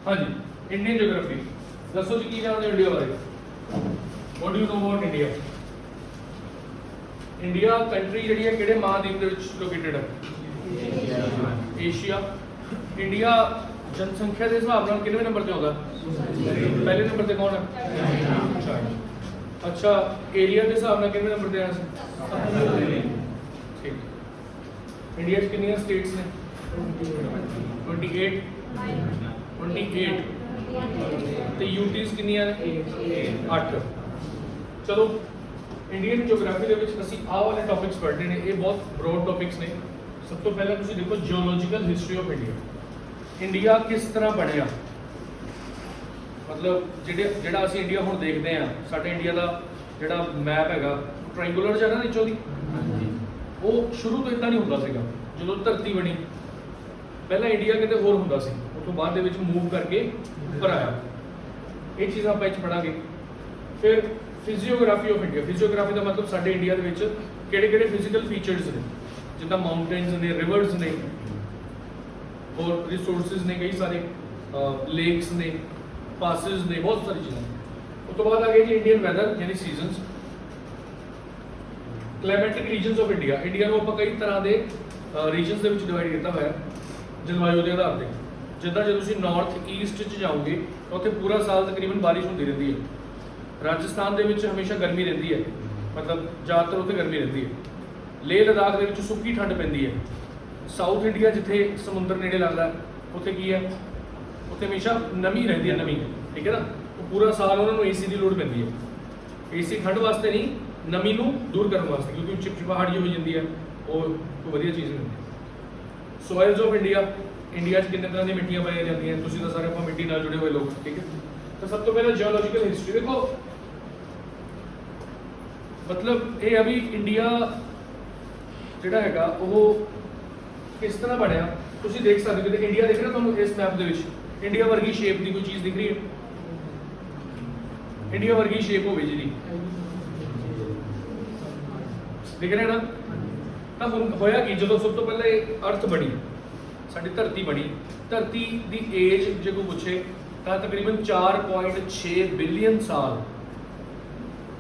हाँ जी, Indian geography दसो जी की जानते हो इंडिया बारे। What do you know about India? India country जी है किहड़े महाद्वीप दे विच लोकेटेड है? एशिया। इंडिया जनसंख्या के हिसाब नाल कितने नंबर पे आउंदा? पहले नंबर पे कौन है? अच्छा, एरिया के हिसाब नाल कितने नंबर पे आया? ठीक। इंडिया च कितनी स्टेट्स ने? 28 तो यूटीज कितनी ने? 8। चलो इंडियन ज्योग्राफी के विच असीं आह वाले टॉपिक्स पढ़ने ने, ये बहुत ब्रॉड टॉपिक्स ने। सब तो पहले तुसीं देखो geological history of India. India किस तरह बनया, मतलब जिहड़ा असीं इंडिया हुण देखते हैं, साडे इंडिया का जिहड़ा मैप हैगा ट्रायंगुलर जिहा ना नीचों दी, वो शुरू तो इदां नहीं हुंदा सीगा। जदों धरती बनी पहला इंडिया किते होर हुंदा सी, उतों बाद दे विच मूव करके उपर आया। ये चीज़ां आपां इच पढ़ांगे। फिर फिजियोग्राफी ऑफ इंडिया। फिजियोग्राफी का मतलब साडे इंडिया दे विच किहड़े-किहड़े फिजिकल फीचर्स ने, जिद्दां माउंटेन्स ने, रिवर्स ने और रिसोर्सिस ने, कई सारे लेक्स ने, पासिस ने, बहुत सारी चीज़ें। उस तो बाद आ गए जी इंडियन वैदर यानी seasons. Climatic reasons of India. India को आप कई तरह के रीजनस के डिवाइड किया हुआ है जलवायु के आधार पर। जिदा जो तुम नॉर्थ ईस्ट जाओगे तो उत्थे पूरा साल तकरीबन बारिश होती रहती है। राजस्थान के हमेशा गर्मी रहती है, मतलब ज़्यादातर उत्थे गर्मी रहती है। लेह लद्दाख के सुक्की ठंड पैंदी है। साउथ इंडिया जिथे समुद्र नेड़े लगता है उत्थे की है, उत्थे हमेशा नमी रहती है, नमी, ठीक है ना। तो पूरा साल उन्होंने AC की लोड़ पैंदी है। AC ठंड वास्ते नहीं, नमी को दूर करने वास्ते, क्योंकि चिपचिपाहट जो हो जाती है वो कोई वधिया चीज़ नहीं होती। Soils of India. इंडिया कितने तरह की मिट्टियाँ पाई जाती हैं, तुसीं तो सारे आप मिट्टी नाल जुड़े हुए लोग, ठीक है। तो सब तो पहले जियोलॉजिकल हिस्ट्री देखो, मतलब ये अभी इंडिया जिहड़ा हैगा वो किस तरह बनया तुसीं देख सकते हो। इंडिया देख रहे हो तुहानूं इस मैप दे विच इंडिया वर्गी शेप की कोई चीज़ दिख रही है? इंडिया वर्गी शेप होवे जी दिख रहे ना। तो हुण होया कि जदों सब तो पहले अर्थ बनी, साडी धरती बनी, धरती की एज जो कोई पूछे तो तकरीबन 4.6 बिलियन साल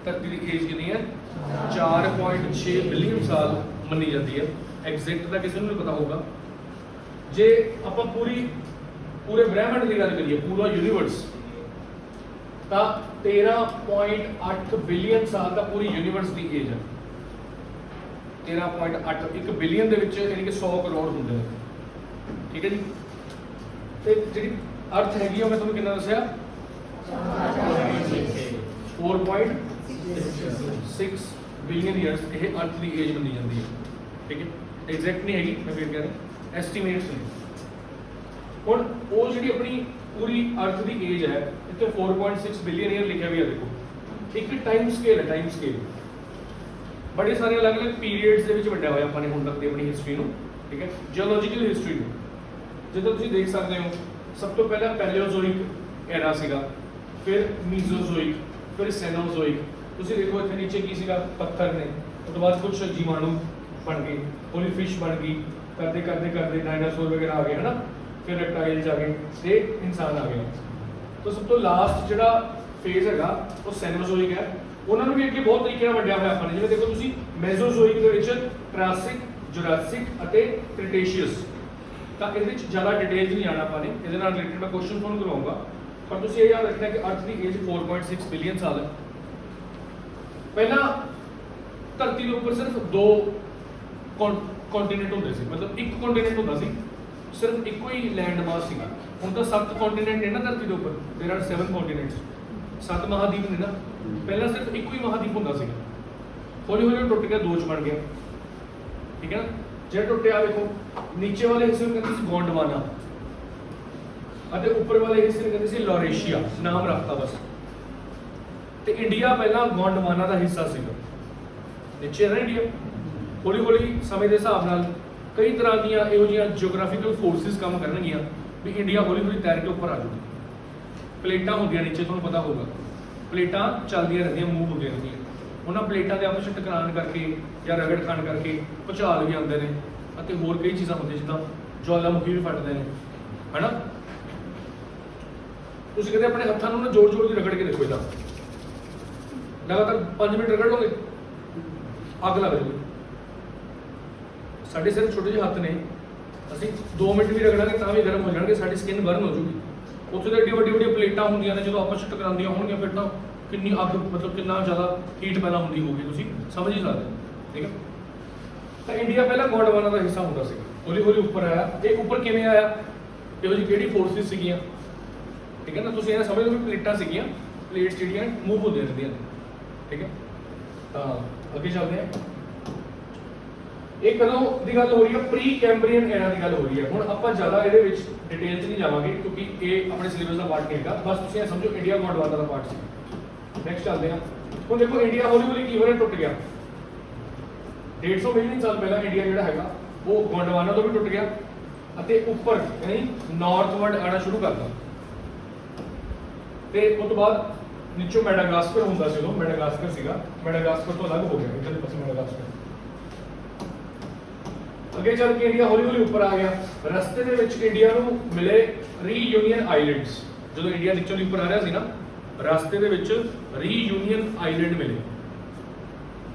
धरती की एज कितनी है? 4.6 बिलियन साल मनी जाती है। एग्जैक्ट का किसी को नहीं पता होगा। जे आप पूरे ब्रह्मांड की गल करिए, पूरा यूनीवर्स, तो 13.8 बिलियन साल का पूरी यूनीवर्स की एज है। 13.8 1 बिलियन यानी कि 100 करोड़ होंगे, ठीक है जी। तो जी अर्थ हैगी मैं तुम्हें कितना दसिया? 4.6 बिलियन ईयर्स ये अर्थ की एज बनी जाती है, ठीक है। एग्जैक्ट नहीं हैगी, मैं फिर कह रहा एस्टीमेट्स ने। हुण वो जी अपनी पूरी अर्थ की एज है, इतने 4.6 बिलियन ईयर लिखा भी है। देखो एक टाइम स्केल है, टाइम स्केल बड़े सारे अलग अलग पीरियड्स के वंडिया हुआ अपने हुण तक की अपनी हिस्ट्री को, ठीक है। जियोलॉजिकल हिस्ट्री को जिद्दां तुसीं देख सकते हो, सब तो पहला पैलियोजोइक एरा सीगा, फिर मीजोजोइक, फिर सेनोजोइक। तुसीं देखो इतने नीचे की सीगा पत्थर ने, उसके बाद कुछ जीवाणु बन गए, होली फिश बन गई, करते करते करते डायनासोर वगैरह आ गए, है ना। फिर रेप्टाइल्स आ गए, फिर इंसान आ गया। तो सब तो लास्ट जो फेज है वो सेनोजोइक है। उन्होंने भी अगे बहुत तरीके वंडिया हुआ अपने, जिवें देखो तुसीं मेसोजोइक के विच ट्रासिक, जुरासिक और क्रिटेशियस। तो ये ज़्यादा डिटेल नहीं आना अपने, ये रिलेटेड मैं क्वेश्चन फोन करवाऊंगा, पर तुसीं ये याद रखना कि अर्थ की एज 4.6 बिलियन साल है। पहला धरती के ऊपर सिर्फ 2 कॉन्टीनेंट होंदे सी, मतलब एक कॉन्टीनेंट होंदा सी, सिर्फ एक ही लैंड मास सीगा। हुण तो 7 कॉन्टीनेंट ने ना धरती के ऊपर, देयर आर 7 कॉन्टीनेंट्स, 7 महाद्वीप ने ना। पहला सिर्फ एक ही महाद्वीप होंदा सीगा, हौली हौली टुट गया, 2 च बन गया, ठीक है ना। जो टुटिया देखो नीचे वाले हिस्से में कहते गोंडवाना, ऊपर वाले हिस्से में कहते लॉरेशिया, नाम रखता बस। तो इंडिया पहला गोंडवाना का हिस्सा सीगा, नीचे है ना इंडिया। हौली हौली समय के हिसाब नाल कई तरह दीयां इहो जिहियां जियोग्राफिकल फोर्सिस काम करनगियां भी इंडिया हौली हौली तैर के ऊपर आ जाऊगी। प्लेटां होंदियां नीचे, तुहानूं पता होगा, प्लेटां चलदियां रहंदियां, मूव होंदियां रहंदियां। उन्होंने प्लेटां के आपस में टकरान करके या रगड़ खान करके भूचाल भी आते हैं, और होर कई चीज़ां होंदियां जिद्दां ज्वालामुखी भी फटते हैं, है ना। ਤੁਸੀਂ ਕਹਿੰਦੇ ਆਪਣੇ ਹੱਥਾਂ ਨੂੰ ਨਾ ਜੋੜ ਜੋੜ ਕੇ ਰਗੜ ਕੇ ਦੇਖੋ ਇਹਦਾ, ਲਗਾਤਾਰ 5 ਮਿੰਟ ਰਗੜ ਲੋਗੇ ਅੱਗ ਲੱਗ ਜਾਊਗੀ। ਸਾਡੇ ਸਿਰ ਛੋਟੇ ਜਿਹੇ ਹੱਥ ਨੇ, ਅਸੀਂ 2 ਮਿੰਟ ਵੀ ਰਗੜਾਂਗੇ ਤਾਂ ਵੀ ਗਰਮ ਹੋ ਜਾਣਗੇ, ਸਾਡੀ ਸਕਿਨ ਬਰਨ ਹੋ ਜੂਗੀ। ਉੱਥੇ ਤਾਂ ਏਡੀ ਵੱਡੀ ਵੱਡੀਆਂ ਪਲੇਟਾਂ ਹੁੰਦੀਆਂ ਨੇ, ਜਦੋਂ ਆਪਸ ਵਿੱਚ ਟਕਰਾਉਂਦੀਆਂ ਹੋਣਗੀਆਂ ਫਿਰ ਤਾਂ ਕਿੰਨੀ ਅੱਗ, ਮਤਲਬ ਕਿੰਨਾ ਜ਼ਿਆਦਾ ਹੀਟ ਪੈਦਾ ਹੁੰਦੀ ਹੋਊਗੀ, ਤੁਸੀਂ ਸਮਝ ਹੀ ਸਕਦੇ। ਠੀਕ ਹੈ, ਤਾਂ ਇੰਡੀਆ ਪਹਿਲਾਂ ਗੋਂਡਵਾਨਾ ਦਾ ਹਿੱਸਾ ਹੁੰਦਾ ਸੀ, ਹੌਲੀ ਹੌਲੀ ਉੱਪਰ ਆਇਆ। ਇਹ ਉੱਪਰ ਕਿਵੇਂ ਆਇਆ, ਇਹੋ ਜਿਹੀ ਕਿਹੜੀ ਫੋਰਸਿਸ ਸੀਗੀਆਂ? ਠੀਕ ਹੈ ਨਾ, ਤੁਸੀਂ ਇਹ ਸਮਝ ਲਓ ਵੀ ਪਲੇਟਾਂ ਸੀਗੀਆਂ, ਪਲੇਟਸ ਜਿਹੜੀਆਂ ਮੂਵ ਹੁੰਦੀਆਂ ਰਹਿੰਦੀਆਂ ਨੇ। ਠੀਕ ਹੈ, ਤਾਂ ਅੱਗੇ ਚੱਲਦੇ ਹਾਂ। ਇਹ ਕਦੋਂ ਦੀ ਗੱਲ ਹੋ ਰਹੀ ਹੈ? ਪ੍ਰੀ ਕੈਂਬਰੀਅਨ ਐਰਾ ਦੀ ਗੱਲ ਹੋ ਰਹੀ ਹੈ। ਹੁਣ ਆਪਾਂ ਜ਼ਿਆਦਾ ਇਹਦੇ ਵਿੱਚ ਡਿਟੇਲ 'ਚ ਨਹੀਂ ਜਾਵਾਂਗੇ ਕਿਉਂਕਿ ਇਹ ਆਪਣੇ ਸਿਲੇਬਸ ਦਾ ਪਾਰਟ ਨਹੀਂ ਹੈਗਾ, ਬਸ ਤੁਸੀਂ ਇਹ ਸਮਝੋ ਇੰਡੀਆ ਗੋਂਡਵਾਨਾ ਦਾ ਪਾਰਟ ਸੀ। ਨੈਕਸਟ ਚੱਲਦੇ ਹਾਂ। ਹੁਣ ਦੇਖੋ ਇੰਡੀਆ ਹੌਲੀ ਹੌਲੀ ਕੀ ਹੋ ਰਿਹਾ, ਟੁੱਟ ਗਿਆ। 150 ਮਿਲੀਅਨ ਸਾਲ ਪਹਿਲਾਂ ਇੰਡੀਆ ਜਿਹੜਾ ਹੈਗਾ ਉਹ ਗੋਂਡਵਾਨਾ ਤੋਂ ਵੀ ਟੁੱਟ ਗਿਆ ਅਤੇ ਉੱਪਰ ਯਾਨੀ ਨਾਰਥਵਰਡ ਆਣਾ ਸ਼ੁਰੂ ਕਰਦਾ। ਤੇ ਉਸ ਤੋਂ ਬਾਅਦ ਨੀਚੋਂ ਮੈਡਾਗਾਸਕਰ ਹੁੰਦਾ ਸੀ, ਉਦੋਂ ਮੈਡਾਗਾਸਕਰ ਸੀਗਾ, ਮੈਡਾਗਾਸਕਰ ਤੋਂ ਅਲੱਗ ਹੋ ਗਿਆ, ਇੱਧਰ ਦੇ ਪਾਸੇ ਮੈਡਾਗਾਸਕਰ। ਅੱਗੇ ਚੱਲ ਕੇ ਇੰਡੀਆ ਹੌਲੀ ਹੌਲੀ ਉੱਪਰ ਆ ਗਿਆ। ਰਸਤੇ ਦੇ ਵਿੱਚ ਇੰਡੀਆ ਨੂੰ ਮਿਲੇ ਰੀਯੂਨੀਅਨ ਆਈਲੈਂਡਸ। ਜਦੋਂ ਇੰਡੀਆ ਨੀਚੋਂ ਦੀ ਉੱਪਰ ਆ ਰਿਹਾ ਸੀ ਨਾ, ਰਸਤੇ ਦੇ ਵਿੱਚ ਰੀਯੂਨੀਅਨ ਆਈਲੈਂਡ ਮਿਲੇ,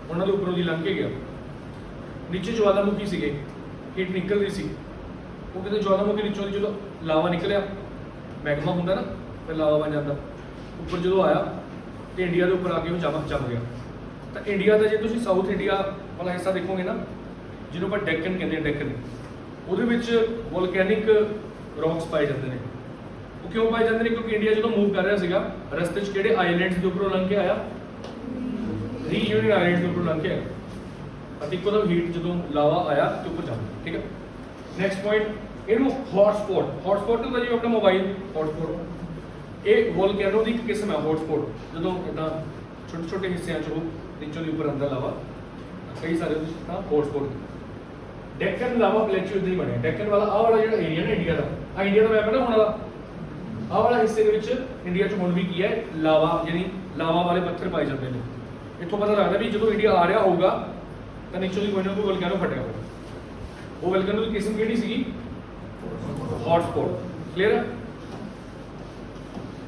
ਉਹਨਾਂ ਦੇ ਉੱਪਰੋਂ ਦੀ ਲੰਘ ਕੇ ਗਿਆ। ਨੀਚੇ ਜਵਾਲਾਮੁਖੀ ਸੀਗੇ, ਹੀਟ ਨਿਕਲ ਰਹੀ ਸੀ। ਉਹ ਕਹਿੰਦੇ ਜਵਾਲਾਮੁਖੀ ਨੀਚੋਂ ਦੀ ਜਦੋਂ ਲਾਵਾ ਨਿਕਲਿਆ, ਮੈਗਮਾ ਹੁੰਦਾ ਨਾ, ਫਿਰ ਲਾਵਾ ਬਣ ਜਾਂਦਾ। ਉੱਪਰ ਜਦੋਂ ਆਇਆ ਤੇ ਇੰਡੀਆ ਦੇ ਉੱਪਰ ਆ ਕੇ ਉਹ ਜੰਮ ਗਿਆ। ਤਾਂ ਇੰਡੀਆ ਦਾ ਜੇ ਤੁਸੀਂ ਸਾਊਥ ਇੰਡੀਆ ਵਾਲਾ ਹਿੱਸਾ ਦੇਖੋਗੇ ਨਾ, ਜਿਹਨੂੰ ਆਪਾਂ ਡੈਕਨ ਕਹਿੰਦੇ ਹਾਂ, ਡੈਕਨ, ਉਹਦੇ ਵਿੱਚ ਵੋਲਕੈਨਿਕ ਰੌਕਸ ਪਾਏ ਜਾਂਦੇ ਨੇ। ਉਹ ਕਿਉਂ ਪਾਏ ਜਾਂਦੇ ਨੇ? ਕਿਉਂਕਿ ਇੰਡੀਆ ਜਦੋਂ ਮੂਵ ਕਰ ਰਿਹਾ ਸੀਗਾ, ਰਸਤੇ 'ਚ ਕਿਹੜੇ ਆਈਲੈਂਡਸ ਦੇ ਉੱਪਰੋਂ ਲੰਘ ਕੇ ਆਇਆ? ਰੀਯੂਨੀਅਨ ਆਈਲੈਂਡਸ ਦੇ ਉੱਪਰੋਂ ਲੰਘ ਕੇ ਆਇਆ। ਅਤੇ ਇੱਕਦਮ ਹੀਟ ਜਦੋਂ ਲਾਵਾ ਆਇਆ ਤੇ ਉੱਪਰ ਜੰਮ ਗਿਆ। ਠੀਕ ਹੈ, ਨੈਕਸਟ ਪੁਆਇੰਟ, ਇਹਨੂੰ ਹੌਟਸਪੌਟ, ਹੌਟਸਪੌਟ ਹੁੰਦਾ ਜਿਵੇਂ ਆਪਣਾ ਮੋਬਾਈਲ ਹੌਟਸਪੌਟ, ਇਹ ਵੋਲਕੈਨੋ ਦੀ ਇੱਕ ਕਿਸਮ ਹੈ ਹੌਟਸਪੌਟ। ਜਦੋਂ ਇੱਦਾਂ ਛੋਟੇ ਛੋਟੇ ਹਿੱਸਿਆਂ 'ਚ ਉਹ ਨੀਚੋਂ ਦੀ ਉੱਪਰ ਆਉਂਦਾ ਲਾਵਾ, ਕਈ ਸਾਰੇ ਤਾਂ ਹੌਟਸਪੌਟ। ਡੈਕਨ ਲਾਵਾ ਪਲੇਟੂ ਇਦਾਂ ਹੀ ਬਣਿਆ। ਡੈਕਨ ਵਾਲਾ ਆਹ ਵਾਲਾ ਜਿਹੜਾ ਏਰੀਆ ਨਾ ਇੰਡੀਆ ਦਾ, ਆਹ ਇੰਡੀਆ ਦਾ ਮੈਪ ਹੈ ਨਾ ਹੁਣ ਵਾਲਾ, ਆਹ ਵਾਲਾ ਹਿੱਸੇ ਦੇ ਵਿੱਚ ਇੰਡੀਆ 'ਚ ਹੁਣ ਵੀ ਕੀ ਹੈ? ਲਾਵਾ, ਯਾਨੀ ਲਾਵਾ ਵਾਲੇ ਪੱਥਰ ਪਾਏ ਜਾਂਦੇ ਨੇ। ਇੱਥੋਂ ਪਤਾ ਲੱਗਦਾ ਵੀ ਜਦੋਂ ਇੰਡੀਆ ਆ ਰਿਹਾ ਹੋਊਗਾ ਤਾਂ ਨੀਚੋਂ ਦੀ ਕੋਈ ਨਾ ਕੋਈ ਵੋਲਕੈਨੋ ਫਟਿਆ ਹੋਊਗਾ। ਉਹ ਵੋਲਕੈਨੋ ਦੀ ਕਿਸਮ ਕਿਹੜੀ ਸੀਗੀ? ਹੌਟਸਪੌਟ। ਕਲੀਅਰ ਹੈ?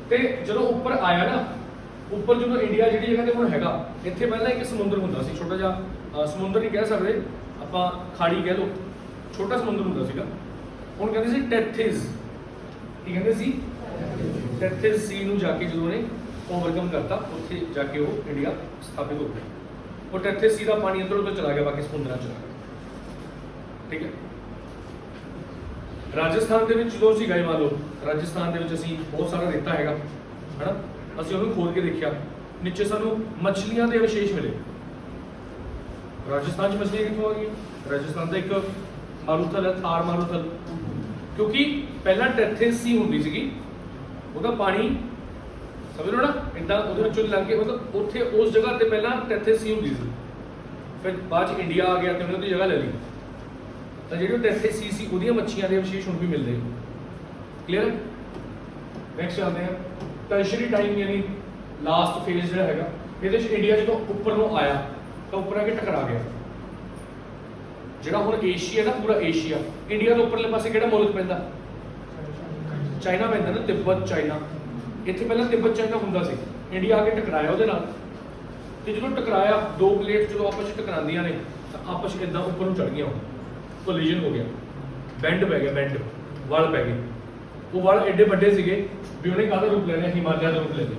ਤੇ ਜਦੋਂ ਉੱਪਰ ਆਇਆ ਨਾ, ਉੱਪਰ ਜਦੋਂ ਇੰਡੀਆ ਜਿਹੜੀ ਜਗ੍ਹਾ ਤੇ ਹੁਣ ਹੈਗਾ, ਇੱਥੇ ਪਹਿਲਾਂ ਇੱਕ ਸਮੁੰਦਰ ਹੁੰਦਾ ਸੀ, ਛੋਟਾ ਜਿਹਾ ਸਮੁੰਦਰ ਨਹੀਂ ਕਹਿ ਸਕਦੇ ਆਪਾਂ, ਖਾੜੀ ਕਹਿ ਲਓ, ਛੋਟਾ ਸਮੁੰਦਰ ਹੁੰਦਾ ਸੀਗਾ। ਹੁਣ ਕਹਿੰਦੇ ਸੀ ਟੈਥਿਸ। ਕੀ ਕਹਿੰਦੇ ਸੀ? ਟੈਥਿਸ ਸੀ ਨੂੰ ਜਾ ਕੇ ਜਦੋਂ ਉਹਨੇ ਓਵਰਕਮ ਕਰਤਾ, ਉੱਥੇ ਜਾ ਕੇ ਉਹ ਇੰਡੀਆ ਸਥਾਪਿਤ ਹੋ ਗਿਆ। ਉਹ ਟੈਥਿਸ ਸੀ ਦਾ ਪਾਣੀ ਇੱਧਰ ਉੱਧਰ ਚਲਾ ਗਿਆ, ਬਾਕੀ ਸਮੁੰਦਰਾਂ ਚਲਾ ਗਿਆ। ਠੀਕ ਹੈ, ਰਾਜਸਥਾਨ ਦੇ ਵਿੱਚ ਜਦੋਂ ਅਸੀਂ ਗਏ, ਮੰਨ ਲਓ ਰਾਜਸਥਾਨ ਦੇ ਵਿੱਚ ਅਸੀਂ ਬਹੁਤ ਸਾਰਾ ਰੇਤਾ ਹੈਗਾ ਹੈ ਨਾ, ਅਸੀਂ ਉਹਨੂੰ ਖੋਦ ਕੇ ਦੇਖਿਆ, ਨੀਚੇ ਸਾਨੂੰ ਮੱਛਲੀਆਂ ਦੇ ਅਵਸ਼ੇਸ਼ ਮਿਲੇ। ਰਾਜਸਥਾਨ 'ਚ ਮੱਛਲੀਆਂ ਕਿੱਥੋਂ ਆ ਗਈਆਂ? ਰਾਜਸਥਾਨ ਦਾ ਇੱਕ ਮਾਰੂਥਲ ਹੈ, ਥਾਰ ਮਾਰੂਥਲ, ਕਿਉਂਕਿ ਪਹਿਲਾਂ ਟੈਥਿਸ ਸੀ ਹੁੰਦੀ ਸੀਗੀ, ਉਹਦਾ ਪਾਣੀ ਸਮਝ ਲਓ ਨਾ ਇੱਦਾਂ ਉਹਦੇ ਵਿੱਚੋਂ ਲੰਘ ਕੇ, ਮਤਲਬ ਉੱਥੇ ਉਸ ਜਗ੍ਹਾ ਤੇ ਪਹਿਲਾਂ ਟੈਥਿਸ ਸੀ ਹੁੰਦੀ ਸੀ, ਫਿਰ ਬਾਅਦ 'ਚ ਇੰਡੀਆ ਆ ਗਿਆ ਤੇ ਉਹਨੇ ਉਹਦੀ ਜਗ੍ਹਾ ਲੈ ਲਈ। ਤਾਂ ਜਿਹੜੀ ਟੈਥਿਸ ਸੀ ਉਹਦੀਆਂ ਮੱਛੀਆਂ ਦੇ ਅਵਸ਼ੇਸ਼ ਹੁਣ ਵੀ ਮਿਲਦੇ। ਕਲੀਅਰ? ਨੈਕਸਟ ਚੱਲਦੇ ਹਾਂ। ਟਰਸ਼ਰੀ ਟਾਈਮ ਯਾਨੀ ਲਾਸਟ ਫੇਜ਼ ਜਿਹੜਾ ਹੈਗਾ, ਇਹਦੇ 'ਚ ਇੰਡੀਆ ਜਦੋਂ ਉੱਪਰ ਨੂੰ ਆਇਆ ਤਾਂ ਉੱਪਰ ਆ ਕੇ ਟਕਰਾ ਗਿਆ। ਜਿਹੜਾ ਹੁਣ ਏਸ਼ੀਆ ਨਾ, ਪੂਰਾ ਏਸ਼ੀਆ, ਇੰਡੀਆ ਦੇ ਉੱਪਰਲੇ ਪਾਸੇ ਕਿਹੜਾ ਮੁਲਕ ਪੈਂਦਾ? ਚਾਈਨਾ ਪੈਂਦਾ ਨਾ, ਤਿੱਬਤ ਚਾਈਨਾ। ਇੱਥੇ ਪਹਿਲਾਂ ਤਿੱਬਤ ਚਾਈਨਾ ਹੁੰਦਾ ਸੀ, ਇੰਡੀਆ ਆ ਕੇ ਟਕਰਾਇਆ ਉਹਦੇ ਨਾਲ, ਤੇ ਜਦੋਂ ਟਕਰਾਇਆ ਦੋ ਪਲੇਟ ਜਦੋਂ ਆਪਸ ਵਿੱਚ ਟਕਰਾਉਂਦੀਆਂ ਨੇ ਤਾਂ ਆਪਸ ਇਦਾਂ ਉੱਪਰ ਨੂੰ ਚੜ ਗਈਆਂ, ਕੋਲੀਜਨ ਹੋ ਗਿਆ, ਬੈਂਡ ਪੈ ਗਿਆ, ਬੈਂਡ ਵਲ ਪੈ ਗਏ। ਉਹ ਵਲ ਐਡੇ ਵੱਡੇ ਸੀਗੇ ਵੀ ਉਹਨੇ ਕਾਹਦਾ ਰੂਪ ਲੈ ਲਿਆ? ਹਿਮਾਲਿਆ ਦਾ ਰੂਪ ਲੈ ਲਿਆ।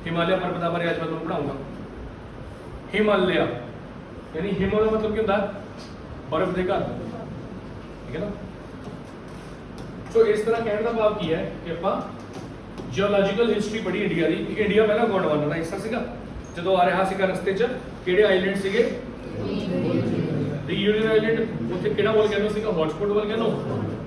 ਹਿਮਾਲਿਆ ਪਰਬਤਾਂ ਬਾਰੇ ਅੱਜ ਮੈਂ ਤੁਹਾਨੂੰ ਪੜਾਉਂਗਾ। ਹਿਮਾਲਿਆ ਯਾਨੀ ਹਿਮੋ ਦਾ ਮਤਲਬ ਕੀ ਹੁੰਦਾ? ਬਰਫ਼ ਦੇ ਘਰ। ਠੀਕ ਹੈ ਨਾ? ਸੋ ਇਸ ਤਰ੍ਹਾਂ ਕਹਿਣ ਦਾ ਭਾਵ ਕੀ ਹੈ ਕਿ ਆਪਾਂ ਜਿਓਲੌਜੀਕਲ ਹਿਸਟਰੀ ਪੜ੍ਹੀ ਇੰਡੀਆ ਦੀ, ਕਿ ਇੰਡੀਆ ਪਹਿਲਾਂ ਗੋਂਡਵਾਨਾ ਦਾ ਹਿੱਸਾ ਸੀਗਾ। ਜਦੋਂ ਆ ਰਿਹਾ ਸੀਗਾ ਰਸਤੇ 'ਚ ਕਿਹੜੇ ਆਈਲੈਂਡ ਸੀਗੇ? Reunion island. ਉੱਥੇ ਕਿਹੜਾ ਵੋਲਕੈਨੋ ਸੀਗਾ? Hotspot volcano.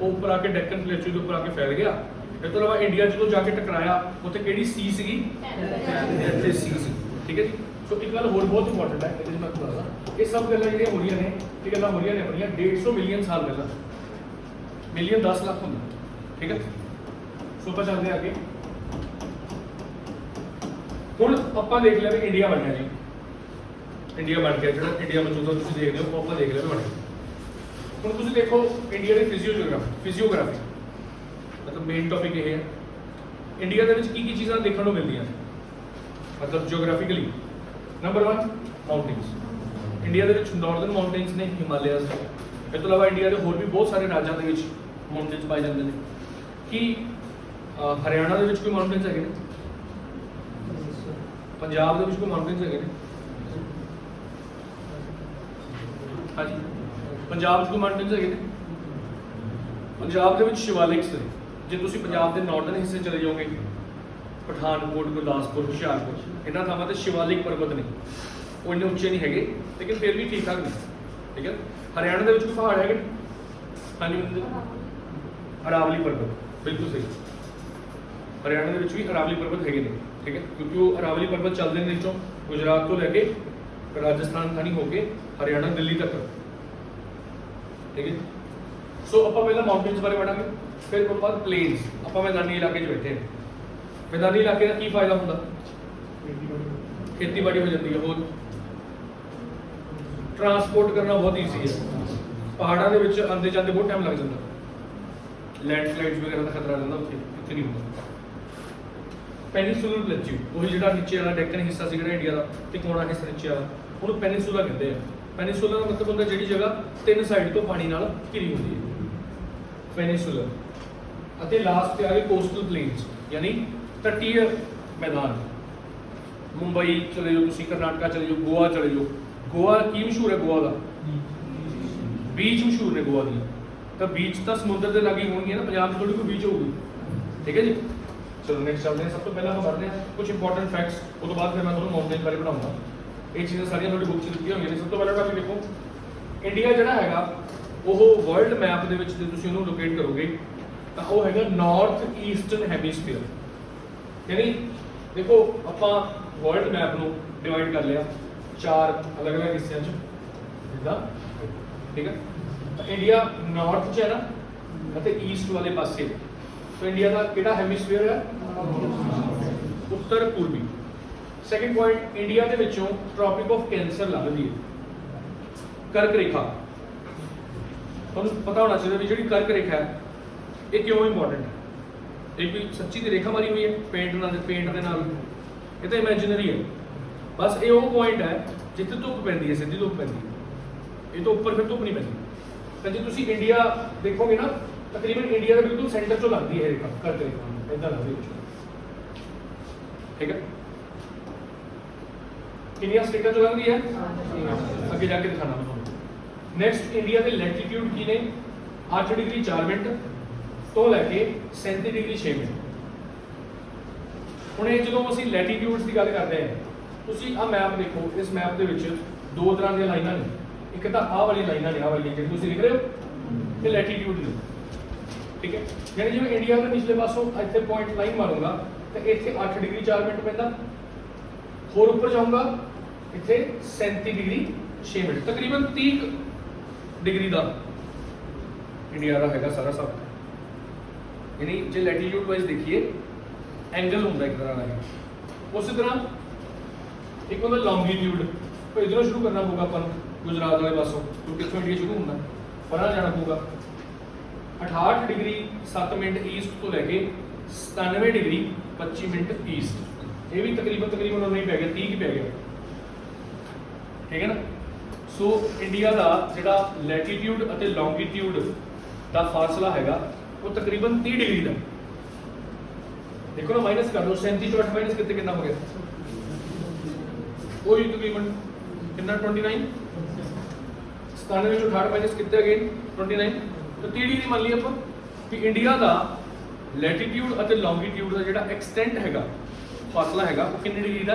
ਉਹ ਉੱਪਰ ਆ ਕੇ ਡੈਕਨ ਪਲੇਟੂ ਦੇ ਉੱਪਰ ਆ ਕੇ ਫੈਲ ਗਿਆ। ਇਸ ਤੋਂ ਇਲਾਵਾ ਇੰਡੀਆ ਜਦੋਂ ਜਾ ਕੇ ਟਕਰਾਇਆ ਉੱਥੇ ਕਿਹੜੀ ਸੀ ਸੀਗੀ? ਟੈਥਿਸ ਸੀ ਸੀ। ਠੀਕ ਹੈ ਜੀ। ਸੋ ਇੱਕ ਗੱਲ ਹੋਰ ਬਹੁਤ ਇੰਪੋਰਟੈਂਟ ਹੈ, ਇਹਦੇ 'ਚ ਮੈਂ ਤੁਹਾਨੂੰ ਦੱਸਦਾ, ਇਹ ਸਭ ਗੱਲਾਂ ਜਿਹੜੀਆਂ ਹੋ ਰਹੀਆਂ ਨੇ, ਇਹ ਗੱਲਾਂ ਹੋ ਰਹੀਆਂ ਨੇ ਆਪਣੀਆਂ 150 ਮਿਲੀਅਨ ਸਾਲ ਪਹਿਲਾਂ। ਮਿਲੀਅਨ 10 ਲੱਖ ਹੁੰਦਾ। ਠੀਕ ਹੈ, ਸੋ ਆਪਾਂ ਚੱਲਦੇ ਅੱਗੇ। ਹੁਣ ਆਪਾਂ ਦੇਖ ਲਿਆ ਵੀ ਇੰਡੀਆ ਬਣ ਗਿਆ ਜੀ, ਇੰਡੀਆ ਬਣ ਗਿਆ। ਜਿਹੜਾ ਇੰਡੀਆ ਮੌਜੂਦਾ ਤੁਸੀਂ ਦੇਖਦੇ ਹੋ ਉਹ ਆਪਾਂ ਦੇਖ ਲਿਆ ਵੀ ਬਣ ਗਿਆ। ਹੁਣ ਤੁਸੀਂ ਦੇਖੋ ਇੰਡੀਆ ਦੀ ਫਿਜ਼ੀਓਗ੍ਰਾਫੀ, ਮਤਲਬ ਮੇਨ ਟੌਪਿਕ ਇਹ ਹੈ ਇੰਡੀਆ ਦੇ ਵਿੱਚ ਕੀ ਚੀਜ਼ਾਂ ਦੇਖਣ ਨੂੰ ਮਿਲਦੀਆਂ ਨੇ, ਮਤਲਬ ਜਿਓਗ੍ਰਾਫਿਕਲੀ। Number 1 mountains. ਇੰਡੀਆ ਦੇ ਵਿੱਚ ਨਾਰਦਰਨ ਮਾਊਂਟੇਨਸ ਨੇ, ਹਿਮਾਲਿਆਜ਼। ਇਸ ਤੋਂ ਇਲਾਵਾ ਇੰਡੀਆ ਦੇ ਹੋਰ ਵੀ ਬਹੁਤ ਸਾਰੇ ਰਾਜਾਂ ਦੇ ਵਿੱਚ ਮਾਊਂਟੇਨਸ ਪਾਏ ਜਾਂਦੇ ਨੇ। ਕੀ ਹਰਿਆਣਾ ਦੇ ਵਿੱਚ ਕੋਈ ਮਾਊਂਟੇਨਸ ਹੈਗੇ ਨੇ? ਪੰਜਾਬ ਦੇ ਵਿੱਚ ਕੋਈ ਮਾਊਂਟੇਨਸ ਹੈਗੇ ਨੇ? ਹਾਂਜੀ, ਪੰਜਾਬ 'ਚ ਕੋਈ ਮਾਊਂਟੇਨਸ ਹੈਗੇ ਨੇ? ਪੰਜਾਬ ਦੇ ਵਿੱਚ ਸ਼ਿਵਾਲਿਕਸ ਨੇ। ਜੇ ਤੁਸੀਂ ਪੰਜਾਬ ਦੇ ਨਾਰਦਰਨ ਹਿੱਸੇ ਚਲੇ ਜਾਓਗੇ, ਪਠਾਨਕੋਟ, ਗੁਰਦਾਸਪੁਰ, ਹੁਸ਼ਿਆਰਪੁਰ, ਇਹਨਾਂ ਥਾਵਾਂ ਤੇ ਸ਼ਿਵਾਲਿਕ ਪਰਬਤ ਨੇ। ਉਹ ਇੰਨੇ ਉੱਚੇ ਨਹੀਂ ਹੈਗੇ ਲੇਕਿਨ ਫਿਰ ਵੀ ਠੀਕ ਠਾਕ ਨੇ, ਠੀਕ ਹੈ। ਹਰਿਆਣਾ ਦੇ ਵਿੱਚ ਕੋਈ ਪਹਾੜ ਹੈਗੇ? ਹਾਂਜੀ, ਅਰਾਵਲੀ ਪਰਬਤ, ਬਿਲਕੁਲ ਸਹੀ। ਹਰਿਆਣਾ ਦੇ ਵਿੱਚ ਵੀ ਅਰਾਵਲੀ ਪਰਬਤ ਹੈਗੇ ਨੇ, ਠੀਕ ਹੈ, ਕਿਉਂਕਿ ਉਹ ਅਰਾਵਲੀ ਪਰਬਤ ਚੱਲਦੇ ਨੇ ਵਿੱਚੋਂ ਗੁਜਰਾਤ ਤੋਂ ਲੈ ਕੇ ਰਾਜਸਥਾਨ ਥਾਣੀ ਹੋ ਕੇ ਹਰਿਆਣਾ, ਦਿੱਲੀ ਤੱਕ, ਠੀਕ ਹੈ। ਸੋ ਆਪਾਂ ਪਹਿਲਾਂ ਮਾਊਂਟੇਨਸ ਬਾਰੇ ਪੜਾਂਗੇ, ਫਿਰ ਉਸ ਤੋਂ ਬਾਅਦ ਪਲੇਨਸ। ਆਪਾਂ ਮੈਦਾਨੀ ਇਲਾਕੇ 'ਚ ਬੈਠੇ ਹਾਂ। ਮੈਦਾਨੀ ਇਲਾਕੇ ਦਾ ਕੀ ਫਾਇਦਾ ਹੁੰਦਾ? ਖੇਤੀਬਾੜੀ ਹੋ ਜਾਂਦੀ ਹੈ, ਹੋਰ ਟਰਾਂਸਪੋਰਟ ਕਰਨਾ ਬਹੁਤ ਈਜ਼ੀ ਹੈ। ਪਹਾੜਾਂ ਦੇ ਵਿੱਚ ਆਉਂਦੇ ਜਾਂਦੇ ਬਹੁਤ ਟਾਈਮ ਲੱਗ ਜਾਂਦਾ, ਲੈਂਡਸਲਾਈਡਸ ਵਗੈਰਾ ਦਾ ਖਤਰਾ ਰਹਿੰਦਾ, ਉੱਥੇ ਨਹੀਂ ਹੁੰਦਾ। ਪੈਨੀਨਸੂਲਰ ਪਲੇਟਿਊ, ਉਹੀ ਜਿਹੜਾ ਨੀਚੇ ਵਾਲਾ ਡੈਕਨ ਹਿੱਸਾ ਸੀ ਜਿਹੜਾ ਇੰਡੀਆ ਦਾ, ਤਿਕੋਣਾ ਹਿੱਸਾ ਨੀਚੇ ਵਾਲਾ, ਉਹਨੂੰ ਪੈਨੀਨਸੂਲਾ ਕਹਿੰਦੇ ਆ। ਪੈਨੀਨਸੂਲਾ ਦਾ ਮਤਲਬ ਹੁੰਦਾ ਜਿਹੜੀ ਜਗ੍ਹਾ 3 ਸਾਈਡ ਤੋਂ ਪਾਣੀ ਨਾਲ ਘਿਰੀ ਹੁੰਦੀ ਹੈ, ਪੈਨੀਨਸੂਲਰ। ਅਤੇ ਲਾਸਟ ਤੇ ਆ ਗਏ ਕੋਸਟਲ ਪਲੇਨਸ, ਯਾਨੀ ਤਟੀय ਮੈਦਾਨ। ਮੁੰਬਈ ਚਲੇ ਜਾਓ ਤੁਸੀਂ, ਕਰਨਾਟਕਾ ਚਲੇ ਜਾਓ, ਗੋਆ ਚਲੇ ਜਾਓ। ਗੋਆ ਕੀ ਮਸ਼ਹੂਰ ਹੈ? ਗੋਆ ਦਾ ਬੀਚ ਮਸ਼ਹੂਰ ਨੇ ਗੋਆ ਦੀ। ਤਾਂ ਬੀਚ ਤਾਂ ਸਮੁੰਦਰ ਦੇ ਲਾਗੇ ਹੋਣਗੇ ਨਾ, ਪੰਜਾਬ 'ਚ ਥੋੜੀ ਕੋਈ ਬੀਚ ਹੋਊਗੀ, ਠੀਕ ਹੈ ਜੀ। ਚਲੋ ਨੈਕਸਟ ਚੱਲਦੇ ਹਾਂ। ਸਭ ਤੋਂ ਪਹਿਲਾਂ ਆਪਾਂ ਪੜ੍ਹਦੇ ਹਾਂ ਕੁਝ ਇੰਪੋਰਟੈਂਟ ਫੈਕਟਸ, ਉਸ ਤੋਂ ਬਾਅਦ ਫਿਰ ਮੈਂ ਤੁਹਾਨੂੰ ਮਾਊਂਟੇਨ ਬਾਰੇ ਪੜਾਉਂਗਾ। ਇਹ ਚੀਜ਼ਾਂ ਸਾਰੀਆਂ ਤੁਹਾਡੀ ਬੁੱਕ 'ਚ ਦਿੱਤੀਆਂ ਹੋਈਆਂ ਨੇ। ਸਭ ਤੋਂ ਪਹਿਲਾਂ ਟਾਪਿਕ ਦੇਖੋ, ਇੰਡੀਆ ਜਿਹੜਾ ਹੈਗਾ ਉਹ ਵਰਲਡ ਮੈਪ ਦੇ ਵਿੱਚ ਜੇ ਤੁਸੀਂ ਉਹਨੂੰ ਲੋਕੇਟ ਕਰੋਗੇ ਤਾਂ ਉਹ ਹੈਗਾ ਨਾਰਥ ਈਸਟਰਨ ਹੈਮੀਸਫੀਅਰ। ਯਾਨੀ ਦੇਖੋ ਆਪਾਂ ਵਰਲਡ ਮੈਪ ਨੂੰ ਡਿਵਾਈਡ ਕਰ ਲਿਆ 4 ਅਲੱਗ-ਅਲੱਗ ਹਿੱਸਿਆਂ 'ਚ, ਜਿੱਦਾਂ, ਠੀਕ ਹੈ। ਤਾਂ ਇੰਡੀਆ ਨਾਰਥ 'ਚ ਹੈ ਨਾ, ਅਤੇ ਈਸਟ ਵਾਲੇ ਪਾਸੇ। ਤਾਂ ਇੰਡੀਆ ਦਾ ਕਿਹੜਾ ਹੈਮੀਸਫੀਅਰ ਹੈ? ਉੱਤਰ ਪੂਰਬੀ। ਸੈਕਿੰਡ ਪੁਆਇੰਟ, ਇੰਡੀਆ ਦੇ ਵਿੱਚੋਂ ਟ੍ਰੋਪਿਕ ਆਫ ਕੈਂਸਰ ਲੱਗਦੀ ਹੈ, ਕਰਕ ਰੇਖਾ। ਤੁਹਾਨੂੰ ਪਤਾ ਹੋਣਾ ਚਾਹੀਦਾ ਵੀ ਜਿਹੜੀ ਕਰਕ ਰੇਖਾ ਹੈ ਇਹ ਕਿਉਂ ਇੰਪੋਰਟੈਂਟ ਹੈ। ਇਹ ਕੋਈ ਸੱਚੀ ਦੀ ਰੇਖਾ ਮਾਰੀ ਹੋਈ ਹੈ ਪੇਂਟ ਦੇ ਨਾਲ? ਇਹ ਤਾਂ ਇਮੈਜਿਨਰੀ ਹੈ। ਬਸ ਇਹ ਉਹ ਪੁਆਇੰਟ ਹੈ ਜਿੱਥੇ ਧੁੱਪ ਪੈਂਦੀ ਹੈ, ਸਿੱਧੀ ਧੁੱਪ ਪੈਂਦੀ ਹੈ। ਇਹ ਤੋਂ ਉੱਪਰ ਫਿਰ ਧੁੱਪ ਨਹੀਂ ਪੈਂਦੀ। ਤਾਂ ਜੇ ਤੁਸੀਂ ਇੰਡੀਆ ਦੇਖੋਗੇ ਨਾ, ਤਕਰੀਬਨ ਇੰਡੀਆ ਦੇ ਬਿਲਕੁਲ ਸੈਂਟਰ 'ਚੋਂ ਲੱਗਦੀ ਹੈ ਰੇਖਾ, ਕਰਕ ਰੇਖਾ ਇੱਦਾਂ ਲੱਗਦੀ ਹੈ, ਠੀਕ ਹੈ। ਕਿੰਨੀਆਂ ਸਟੇਟਾਂ 'ਚ ਲੱਗਦੀ ਹੈ? ਅੱਗੇ ਜਾ ਕੇ ਦਿਖਾਣਾ ਮੈਂ ਤੁਹਾਨੂੰ। ਨੈਕਸਟ, ਇੰਡੀਆ ਦੇ ਲੈਟੀਟਿਊਡ ਕੀ ਨੇ? 8 ਡਿਗਰੀ 4 ਮਿੰਟ ਤੋਂ ਲੈ ਕੇ 37 ਡਿਗਰੀ 6 ਮਿੰਟ। ਹੁਣ ਇਹ ਜਦੋਂ ਅਸੀਂ ਲੈਟੀਟਿਊਡਸ ਦੀ ਗੱਲ ਕਰਦੇ ਹਾਂ, ਤੁਸੀਂ ਆਹ ਮੈਪ ਦੇਖੋ, ਇਸ ਮੈਪ ਦੇ ਵਿੱਚ 2 ਤਰ੍ਹਾਂ ਦੀਆਂ ਲਾਈਨਾਂ ਨੇ। ਇੱਕ ਤਾਂ ਆਹ ਵਾਲੀ ਲਾਈਨਾਂ ਨੇ, ਆਹ ਵਾਲੀ ਜਿਹੜੀ ਤੁਸੀਂ ਲਿਖ ਰਹੇ ਹੋ, ਇਹ ਲੈਟੀਟਿਊਡ ਨੇ, ਠੀਕ ਹੈ। ਯਾਨੀ ਜਿਵੇਂ ਇੰਡੀਆ ਦੇ ਪਿਛਲੇ ਪਾਸੋਂ ਇੱਥੇ ਪੁਆਇੰਟ ਲਾਈਨ ਮਾਰੂੰਗਾ ਤਾਂ ਇੱਥੇ 8 ਡਿਗਰੀ 4 ਮਿੰਟ ਪੈਂਦਾ। ਹੋਰ ਉੱਪਰ ਜਾਊਂਗਾ ਇੱਥੇ 37 ਡਿਗਰੀ 6 ਮਿੰਟ, ਤਕਰੀਬਨ 30 ਡਿਗਰੀ ਦਾ ਇੰਡੀਆ ਦਾ ਹੈਗਾ ਸਾਰਾ ਸਭ। ਯਾਨੀ ਜੇ ਲੈਟੀਟਿਊਡ ਵਾਈਜ਼ ਦੇਖੀਏ, ਐਂਗਲ ਹੁੰਦਾ ਇੱਕ ਤਰ੍ਹਾਂ ਦਾ। ਉਸੇ ਤਰ੍ਹਾਂ ਇੱਕ ਹੁੰਦਾ ਲੌਂਗੀਟਿਊਡ। तो इधरों शुरू करना पड़ेगा अपन गुजरात वाले पासों, क्योंकि इतों इंडिया शुरू होना परा जाना पड़ेगा। 68 डिग्री 7 मिनट ईस्ट तो लैके 97 डिग्री 25 मिनट ईस्ट, ये भी तकरीबन उन्होंने ही पै गया, 30 ही पै गया, ठीक है ना। सो इंडिया का जिहड़ा लैटीट्यूड और लॉन्गीट्यूड का फासला हैगा वो तकरीबन 30 डिग्री का। देखो ना, माइनस कर दो, 37 तो 8 माइनस कितने कितना हो गया, वही तकरीबन कितना 29, 97 तो 68 माइनस कितने अगेन 29, तो 30 डिग्री मान लिया अपन कि इंडिया का लैटीट्यूड और लॉन्गीट्यूड का जिहड़ा एक्सटेंट हैगा, फासला हैगा वो कितनी डिग्री का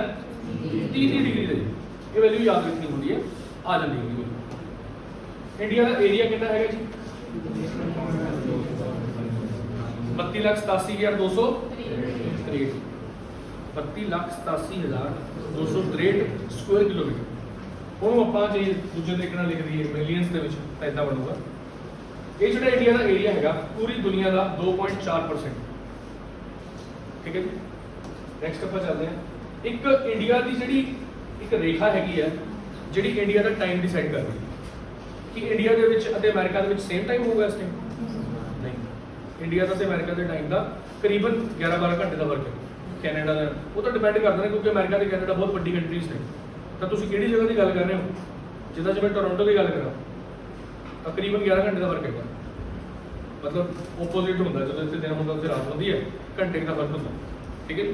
30 डिग्री का। ये वैल्यू याद रखनी होती है, आ जाती है। इंडिया का एरिया कितना है जी 32,87,263, 32,87,263 स्क्वायर किलोमीटर। ਹੁਣ ਆਪਾਂ ਜੇ ਦੂਜੇ ਤਰੀਕੇ ਨਾਲ ਲਿਖ ਦਈਏ ਮਿਲੀਅਨਸ ਦੇ ਵਿੱਚ ਤਾਂ ਇਦਾਂ ਬਣੂਗਾ। ਇਹ ਜਿਹੜਾ ਇੰਡੀਆ ਦਾ ਏਰੀਆ ਹੈਗਾ ਪੂਰੀ ਦੁਨੀਆ ਦਾ 2.4%, ਠੀਕ ਹੈ ਜੀ। ਨੈਕਸਟ ਆਪਾਂ ਚੱਲਦੇ ਹਾਂ। ਇੱਕ ਇੰਡੀਆ ਦੀ ਜਿਹੜੀ ਇੱਕ ਰੇਖਾ ਹੈਗੀ ਹੈ ਜਿਹੜੀ ਇੰਡੀਆ ਦਾ ਟਾਈਮ ਡਿਸਾਈਡ ਕਰਦੀ ਹੈ ਕਿ ਇੰਡੀਆ ਦੇ ਵਿੱਚ ਅਤੇ ਅਮਰੀਕਾ ਦੇ ਵਿੱਚ ਸੇਮ ਟਾਈਮ ਹੋਊਗਾ ਇਸ ਟਾਈਮ, ਨਹੀਂ। इंडिया का तो अमेरिका के टाइम का करीबन 11-12 घंटे का फर्क है। कैनेडा का वो तो डिपेंड करता है क्योंकि अमेरिका ते कैनेडा बहुत वड्डी कंट्रीज ने। तो तुसीं किहड़ी जगह की गल कर रहे हो? जिद्दां जे मैं टोरंटो की गल करा तकरीबन 11 घंटे का फर्क है, मतलब ओपोजिट होंदा, जो इत्थे दिन होंदा उत्थे रात होंदी है, घंटे का फर्क होंदा। ठीक है।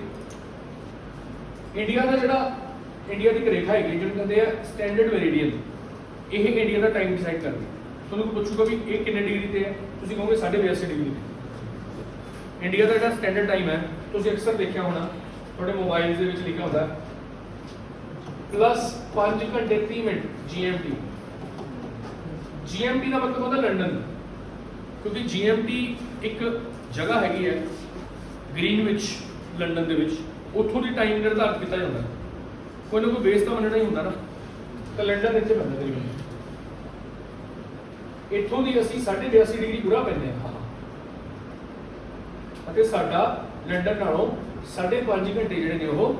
इंडिया का जिहड़ा इंडिया की एक रेखा है जिहਨੂੰ कहते हैं स्टैंडर्ड मेरिडियन, ये इंडिया का टाइम डिसाइड करती है। ਤੁਹਾਨੂੰ ਪੁੱਛੂਗਾ ਵੀ ਇਹ ਕਿੰਨੇ ਡਿਗਰੀ ਤੇ ਹੈ, ਤੁਸੀਂ ਕਹੋਗੇ 82.5 ਡਿਗਰੀ ਤੇ। ਇੰਡੀਆ ਦਾ ਜਿਹੜਾ ਸਟੈਂਡਰਡ ਟਾਈਮ ਹੈ ਤੁਸੀਂ ਅਕਸਰ ਦੇਖਿਆ ਹੋਣਾ ਤੁਹਾਡੇ ਮੋਬਾਈਲ ਦੇ ਵਿੱਚ ਲਿਖਿਆ ਹੁੰਦਾ +5 ਘੰਟੇ 30 ਮਿੰਟ GMT। GMT ਦਾ ਮਤਲਬ ਹੁੰਦਾ ਲੰਡਨ, ਕਿਉਂਕਿ GMT ਇੱਕ ਜਗ੍ਹਾ ਹੈਗੀ ਹੈ ਗ੍ਰੀਨਵਿਚ ਲੰਡਨ ਦੇ ਵਿੱਚ, ਉੱਥੋਂ ਦੀ ਟਾਈਮ ਨਿਰਧਾਰਿਤ ਕੀਤਾ ਜਾਂਦਾ। ਕੋਈ ਨਾ ਕੋਈ ਬੇਸ ਤਾਂ ਮੰਨਣਾ ਹੀ ਹੁੰਦਾ ਨਾ, ਤਾਂ ਲੰਡਨ ਇੱਥੇ ਪੈਂਦਾ ਤਕਰੀਬਨ। ਇੱਥੋਂ ਦੀ ਅਸੀਂ 82.5 ਡਿਗਰੀ ਪੂਰਾ ਪੈਂਦੇ ਹਾਂ ਅਤੇ ਸਾਡਾ ਲੰਡਨ ਨਾਲੋਂ 5.5 ਘੰਟੇ ਜਿਹੜੇ ਨੇ ਉਹ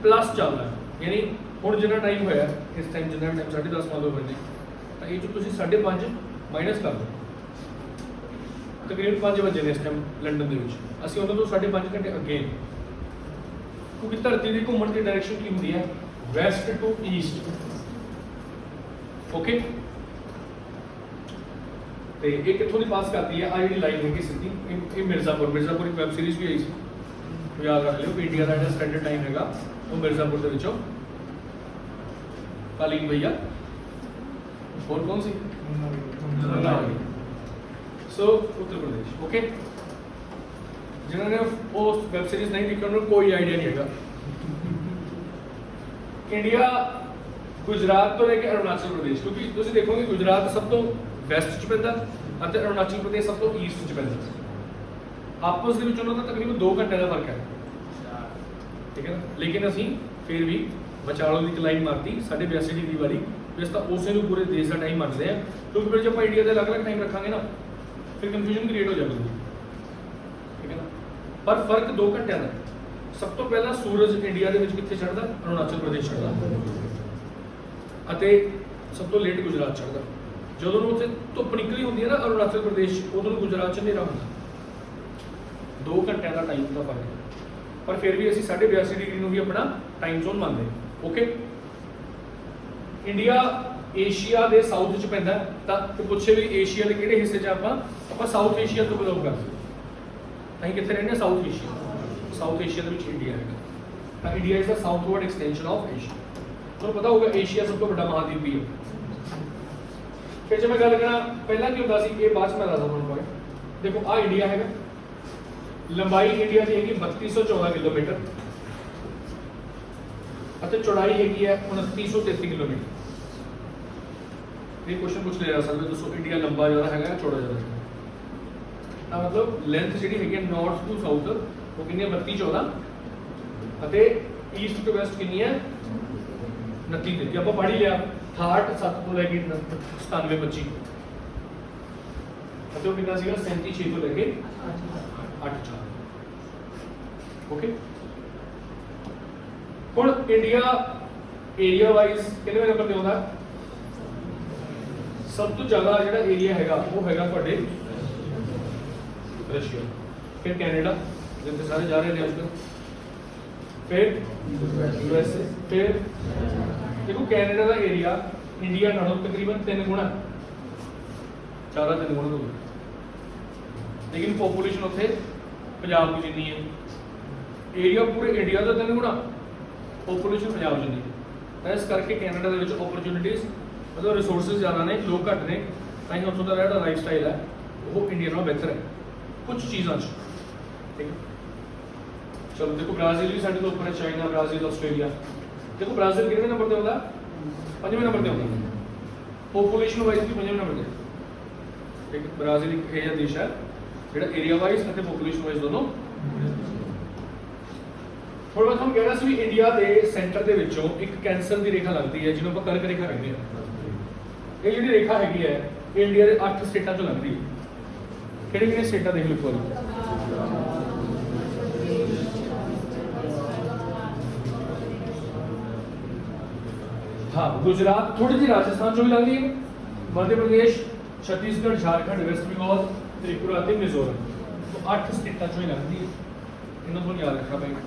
ਪਲੱਸ ਚੱਲਦਾ। ਯਾਨੀ ਹੁਣ ਜਿੰਨਾ ਟਾਈਮ ਹੋਇਆ ਇਸ ਟਾਈਮ ਜਿੰਨਾ ਟਾਈਮ 10:30 ਮੰਨ ਲਓ ਬੰਦੇ, ਤਾਂ ਇਹ 'ਚੋਂ ਤੁਸੀਂ 5.5 ਮਾਈਨਸ ਕਰ ਦਿਓ, ਤਕਰੀਬਨ 5 ਵਜੇ ਨੇ ਇਸ ਟਾਈਮ ਲੰਡਨ ਦੇ ਵਿੱਚ। ਅਸੀਂ ਉਹਨਾਂ ਤੋਂ 5.5 ਘੰਟੇ ਅੱਗੇ, ਕਿਉਂਕਿ ਧਰਤੀ ਦੀ ਘੁੰਮਣ ਦੀ ਡਾਇਰੈਕਸ਼ਨ ਕੀ ਹੁੰਦੀ ਹੈ? West to east. ਓਕੇ। ਤੇ ਇਹ ਕਿੱਥੋਂ ਦੀ ਪਾਸ ਕਰਦੀ ਹੈ? ਆ ਜਿਹੜੀ ਲਾਈਨ ਹੈਗੀ ਸਿੱਧੀ, ਇਹ ਮਿਰਜ਼ਾਪੁਰ ਇੱਕ ਵੈਬ ਸੀਰੀਜ਼ ਵੀ ਆਈ ਸੀ, ਯਾਦ ਰੱਖ ਲਿਓ ਕਿ ਇੰਡੀਆ ਦਾ ਜਿਹੜਾ ਸਟੈਂਡਰਡ ਟਾਈਮ ਹੈਗਾ ਉਹ ਮਿਰਜ਼ਾਪੁਰ ਦੇ ਵਿੱਚੋਂ ਕਾਲੀਨ ਭਈਆ, ਹੋਰ ਕੌਣ ਸੀ? ਸੋ ਉੱਤਰ ਪ੍ਰਦੇਸ਼। ਓਕੇ। ਜਿਨ੍ਹਾਂ ਨੇ ਉਹ ਵੈਬ ਸੀਰੀਜ਼ ਨਹੀਂ ਦੇਖੀ ਉਹਨਾਂ ਨੂੰ ਕੋਈ ਆਈਡੀਆ ਨਹੀਂ ਹੈਗਾ। ਇੰਡੀਆ ਗੁਜਰਾਤ ਤੋਂ ਲੈ ਕੇ ਅਰੁਣਾਚਲ ਪ੍ਰਦੇਸ਼, ਕਿਉਂਕਿ ਤੁਸੀਂ ਦੇਖੋਗੇ ਗੁਜਰਾਤ ਸਭ ਤੋਂ ਵੈਸਟ 'ਚ ਪੈਂਦਾ ਅਤੇ ਅਰੁਣਾਚਲ ਪ੍ਰਦੇਸ਼ ਸਭ ਤੋਂ ਈਸਟ 'ਚ ਪੈਂਦਾ। ਆਪਸ ਦੇ ਵਿੱਚ ਉਹਨਾਂ ਦਾ ਤਕਰੀਬਨ 2 ਘੰਟੇ ਦਾ ਫਰਕ ਹੈ। ਠੀਕ ਹੈ ਨਾ। ਲੇਕਿਨ ਅਸੀਂ ਫਿਰ ਵੀ ਵਿਚਾਲੋਂ ਦੀ ਇੱਕ ਲਾਈਨ ਮਾਰਤੀ 82.5 ਡਿਗਰੀ ਵਾਲੀ, ਜਿਸ ਤਾਂ ਉਸੇ ਨੂੰ ਪੂਰੇ ਦੇਸ਼ ਦਾ ਟਾਈਮ ਮੰਨਦੇ ਆ, ਕਿਉਂਕਿ ਫਿਰ ਜੇ ਆਪਾਂ ਇੰਡੀਆ ਦੇ ਅਲੱਗ-ਅਲੱਗ ਟਾਈਮ ਰੱਖਾਂਗੇ ਨਾ ਫਿਰ ਕਨਫਿਊਜ਼ਨ ਕ੍ਰੀਏਟ ਹੋ ਜਾਵੇਗੀ। ਠੀਕ ਹੈ ਨਾ। ਪਰ ਫਰਕ 2 ਘੰਟਿਆਂ ਦਾ। ਸਭ ਤੋਂ ਪਹਿਲਾਂ ਸੂਰਜ ਇੰਡੀਆ ਦੇ ਵਿੱਚ ਕਿੱਥੇ ਚੜ੍ਹਦਾ? ਅਰੁਣਾਚਲ ਪ੍ਰਦੇਸ਼ ਚੜ੍ਹਦਾ, ਅਤੇ ਸਭ ਤੋਂ ਲੇਟ ਗੁਜਰਾਤ ਚੜ੍ਹਦਾ। ਜਦੋਂ ਨੂੰ ਉੱਥੇ ਧੁੱਪ ਨਿਕਲੀ ਹੁੰਦੀ ਹੈ ਨਾ ਅਰੁਣਾਚਲ ਪ੍ਰਦੇਸ਼, ਉਦੋਂ ਨੂੰ ਗੁਜਰਾਤ 'ਚ ਹਨੇਰਾ ਹੁੰਦਾ। 2 ਘੰਟਿਆਂ ਦਾ ਟਾਈਮ ਦਾ ਫਰਕ ਹੈ, ਪਰ ਫਿਰ ਵੀ ਅਸੀਂ 82.5 ਡਿਗਰੀ ਨੂੰ ਵੀ ਆਪਣਾ ਟਾਈਮ ਜ਼ੋਨ ਮੰਨਦੇ। ਓਕੇ। ਇੰਡੀਆ ਏਸ਼ੀਆ ਦੇ ਸਾਊਥ 'ਚ ਪੈਂਦਾ, ਤਾਂ ਪੁੱਛੇ ਵੀ ਏਸ਼ੀਆ ਦੇ ਕਿਹੜੇ ਹਿੱਸੇ 'ਚ ਆਪਾਂ ਸਾਊਥ ਏਸ਼ੀਆ ਤੋਂ ਬਿਲੋਂਗ ਕਰਦੇ। ਅਸੀਂ ਕਿੱਥੇ ਰਹਿੰਦੇ ਹਾਂ? South Asia. ਸਾਊਥ ਏਸ਼ੀਆ ਦੇ ਵਿੱਚ ਇੰਡੀਆ ਹੈਗਾ, ਤਾਂ India is the southward extension of Asia. ਤੁਹਾਨੂੰ ਪਤਾ ਹੋਊਗਾ ਏਸ਼ੀਆ ਸਭ ਤੋਂ ਵੱਡਾ ਮਹਾਦੀਪ ਵੀ ਹੈ। ਫਿਰ ਜੇ ਮੈਂ ਗੱਲ ਕਰਾਂ ਪਹਿਲਾਂ ਕੀ ਹੁੰਦਾ ਸੀ, ਇਹ ਬਾਅਦ 'ਚ ਮੈਂ ਦੱਸਦਾ ਤੁਹਾਨੂੰ ਪੁਆਇੰਟ। ਦੇਖੋ ਆਹ ਇੰਡੀਆ ਹੈਗਾ, ਲੰਬਾਈ ਇੰਡੀਆ ਦੀ ਹੈਗੀ 3214 ਕਿਲੋਮੀਟਰ ਅਤੇ ਚੌੜਾਈ ਹੈਗੀ ਹੈ 2933 ਕਿਲੋਮੀਟਰ। ਇਹ ਕੁਐਸਚਨ ਪੁੱਛ ਲਿਆ ਸਕਦਾ, ਦੱਸੋ ਇੰਡੀਆ ਲੰਬਾ ਜ਼ਿਆਦਾ ਹੈਗਾ ਜਾਂ ਚੌੜਾ ਜ਼ਿਆਦਾ ਹੈਗਾ? ਤਾਂ ਮਤਲਬ ਲੈਂਥ ਜਿਹੜੀ ਹੈਗੀ ਹੈ ਨਾਰਥ ਟੂ ਸਾਊਥ ਉਹ ਕਿੰਨੀ ਹੈ? 3214, ਅਤੇ ਈਸਟ ਟੂ ਵੈਸਟ ਕਿੰਨੀ ਹੈ? 29। ਜੇ ਆਪਾਂ ਪੜ੍ਹ ਹੀ ਲਿਆ 68 ਤੋਂ ਲੈ ਕੇ 9725, ਅਤੇ ਉਹ ਕਿੰਨਾ ਸੀਗਾ? 37.6 ਤੋਂ ਲੈ ਕੇ 8.4। ਓਕੇ। ਹੁਣ ਇੰਡੀਆ ਏਰੀਆ ਵਾਈਜ਼ ਕਿੰਨੇ ਨੰਬਰ ਤੇ ਆਉਂਦਾ? ਸਭ ਤੋਂ ਜ਼ਿਆਦਾ ਜਿਹੜਾ ਏਰੀਆ ਹੈਗਾ ਉਹ ਹੈਗਾ ਤੁਹਾਡੇ ਰਸ਼ੀਆ, ਫਿਰ ਕੈਨੇਡਾ ਜਿੱਥੇ ਸਾਰੇ ਜਾ ਰਹੇ ਨੇ ਅੱਜ ਕੱਲ੍ਹ, ਫਿਰ USA, ਫਿਰ देखो कैनेडा का एरिया इंडिया नालों तकरीबन 3 गुना, ज़्यादा 3 गुना होगा, लेकिन पॉपुलेशन उत्थे पंजाब की जिन्नी है। एरिया पूरे इंडिया का 3 गुना, पॉपुलेशन पंजाब जिन्नी है। तो इस करके कैनेडा के विच अपॉर्चुनिटीज़ मतलब रिसोर्सिस ज़्यादा ने, लोग घट ने, ताकि उत्थों का जिहड़ा लाइफ स्टाइल है वो इंडिया नालों बेहतर है कुछ चीज़ों। ठीक है। चलो देखो ब्राज़ील भी साढ़े तो ऊपर है, चाइना, ब्राज़ील, ऑस्ट्रेलिया। देखो ब्राज़ील कितने नंबर पे होता है? 5वें नंबर पे होता है, पॉपुलेशन वाइज भी 5वें नंबर पे। ठीक है। ब्राज़ील एक ऐसा देश है ਜਿਹੜਾ ਏਰੀਆ ਵਾਈਜ਼ ਅਤੇ ਪੋਪੂਲੇਸ਼ਨ ਵਾਈਜ਼ ਦੋਨੋਂ। ਹੁਣ ਮੈਂ ਤੁਹਾਨੂੰ ਕਹਿ ਰਿਹਾ ਸੀ ਵੀ ਇੰਡੀਆ ਦੇ ਸੈਂਟਰ ਦੇ ਵਿੱਚੋਂ ਇੱਕ ਕੈਂਸਰ ਦੀ ਰੇਖਾ ਲੱਗਦੀ ਹੈ ਜਿਹਨੂੰ ਆਪਾਂ ਕਰਕ ਰੇਖਾ ਕਹਿੰਦੇ ਹਾਂ। ਇਹ ਜਿਹੜੀ ਰੇਖਾ ਹੈਗੀ ਹੈ ਇਹ ਇੰਡੀਆ ਦੇ 8 ਸਟੇਟਾਂ 'ਚੋਂ ਲੱਗਦੀ ਹੈ। ਕਿਹੜੇ ਕਿਹੜੇ ਸਟੇਟਾਂ ਦੇਖ ਲਓ ਇੱਕ हाँ, गुजरात, थोड़ी सी राजस्थान जो भी लग रही है, मध्य प्रदेश, छत्तीसगढ़, झारखंड, वेस्ट बंगाल, त्रिपुरा ते मिजोरम। तो 8 स्टेटां चों ही लगदी है, इन्हां नूं याद रखना पएगा।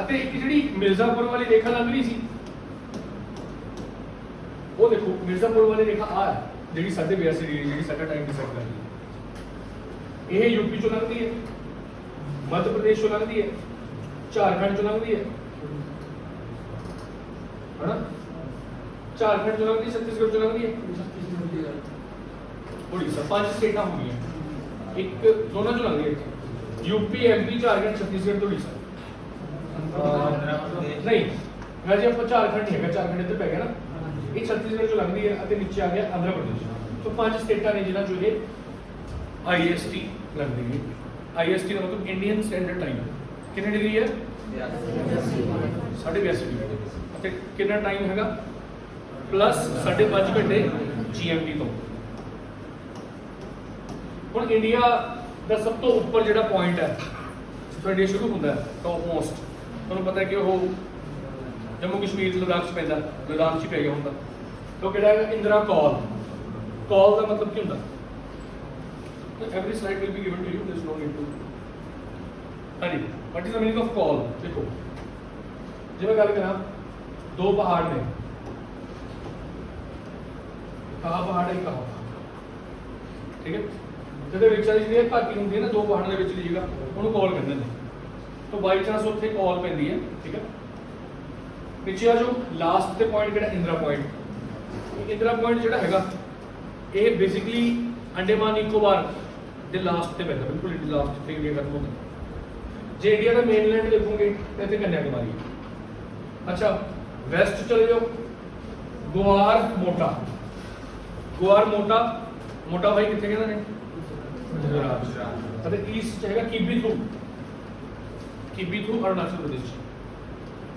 ਅਤੇ ਇੱਕ ਜਿਹੜੀ ਮਿਰਜ਼ਾਪੁਰ ਵਾਲੀ ਰੇਖਾ ਲੰਘ ਰਹੀ ਸੀ, ਉਹ ਦੇਖੋ ਮਿਰਜ਼ਾਪੁਰ ਵਾਲੀ ਰੇਖਾ ਆ ਹੈ ਜਿਹੜੀ 82.5 ਡਿਗਰੀ ਜਿਹੜੀ ਸਾਡਾ ਟਾਈਮ ਡਿਸਾਈਡ ਕਰ ਰਹੀ ਹੈ। ਇਹ ਯੂਪੀ ਚੋਂ ਲੰਘਦੀ ਹੈ, ਮੱਧ ਪ੍ਰਦੇਸ਼ ਚੋਂ ਲੰਘਦੀ ਹੈ, ਝਾਰਖੰਡ ਚੋਂ ਲੰਘਦੀ ਹੈ, ਹਨਾ, ਝਾਰਖੰਡ ਚੋਂ ਲੰਘਦੀ, ਛੱਤੀਸਗੜ੍ਹ ਚੋਂ ਲੰਘਦੀ ਹੈ, ਉੜੀਸਾ। 5 ਸਟੇਟਾਂ ਹੋ ਗਈਆਂ, ਇੱਕ ਦੋਨਾਂ ਚੋਂ ਲੰਘਦੀ ਹੈ, ਯੂਪੀ, ਐਮਪੀ, ਝਾਰਖੰਡ, ਛੱਤੀਸਗੜ੍ਹ ਤੇ ਉੜੀਸਾ। नहीं राजे आप झारखंड नहीं है, झारखंड इधर पै गया ना, ये छत्तीसगढ़ जो लगती है और नीचे आ गया आंध्र प्रदेश। तो 5 स्टेटा ने जिन्होंने जो है IST लगती है। IST का मतलब इंडियन स्टैंडर्ड टाइम कितने डिग्री है 82.5 डिग्री। कितना टाइम हैगा प्लस 5.5 घंटे GMT तो। हुण इंडिया का सब तो उपर जो पॉइंट है जिथों इंडिया शुरू होता है टॉप मोस्ट, ਤੁਹਾਨੂੰ ਪਤਾ ਹੈ ਕਿ ਉਹ ਜੰਮੂ ਕਸ਼ਮੀਰ ਲਦਾਖ ਚ ਪੈਂਦਾ, ਲਦਾਖ ਚ ਪੈ ਗਿਆ ਹੁੰਦਾ। तो ਕਿਹੜਾ ਹੈ ਇੰਦਰਾ ਕੌਲ। ਕੌਲ ਦਾ ਮਤਲਬ ਕੀ ਹੁੰਦਾ? every slide will be given to you, there is no need to ਹਾਂਜੀ what is the meaning of call? ਦੇਖੋ ਜਿਵੇਂ ਗੱਲ ਕਰਾਂ ਦੋ ਪਹਾੜ ਨੇ, ਕਹਾ ਪਹਾੜ ਹੈ ਕਹਾ, ਠੀਕ ਹੈ, ਜਿਹਦੇ ਵਿੱਚ ਜਿਹੜੀ ਘਾਟੀ ਹੁੰਦੀ ਹੈ ਨਾ ਦੋ ਪਹਾੜਾਂ ਦੇ ਵਿੱਚ ਦੀ ਜਗ੍ਹਾ, ਉਹਨੂੰ ਕੌਲ ਕਹਿੰਦੇ ਨੇ। तो बाई चांस उत्थे कॉल पैंदी है, ठीक है। पिछे आ जो लास्ट ते पॉइंट किहड़ा इंदिरा पॉइंट। इंदिरा पॉइंट जिहड़ा हैगा ये बेसिकली अंडेमान निकोबार दे लास्ट ते पैंदा, बिल्कुल लास्ट ते इंडिया खत्म होंदा। जे इंडिया का मेनलैंड देखोगे तो इत्थे कन्याकुमारी है। अच्छा वैस्ट चले जाओ, गोवार मोटा, गोवार मोटा, मोटा भाई कित्थे कहंदे ने गुजरात। अते ईस्ट हैगा किबीथू, किबीथू अरुणाचल प्रदेश।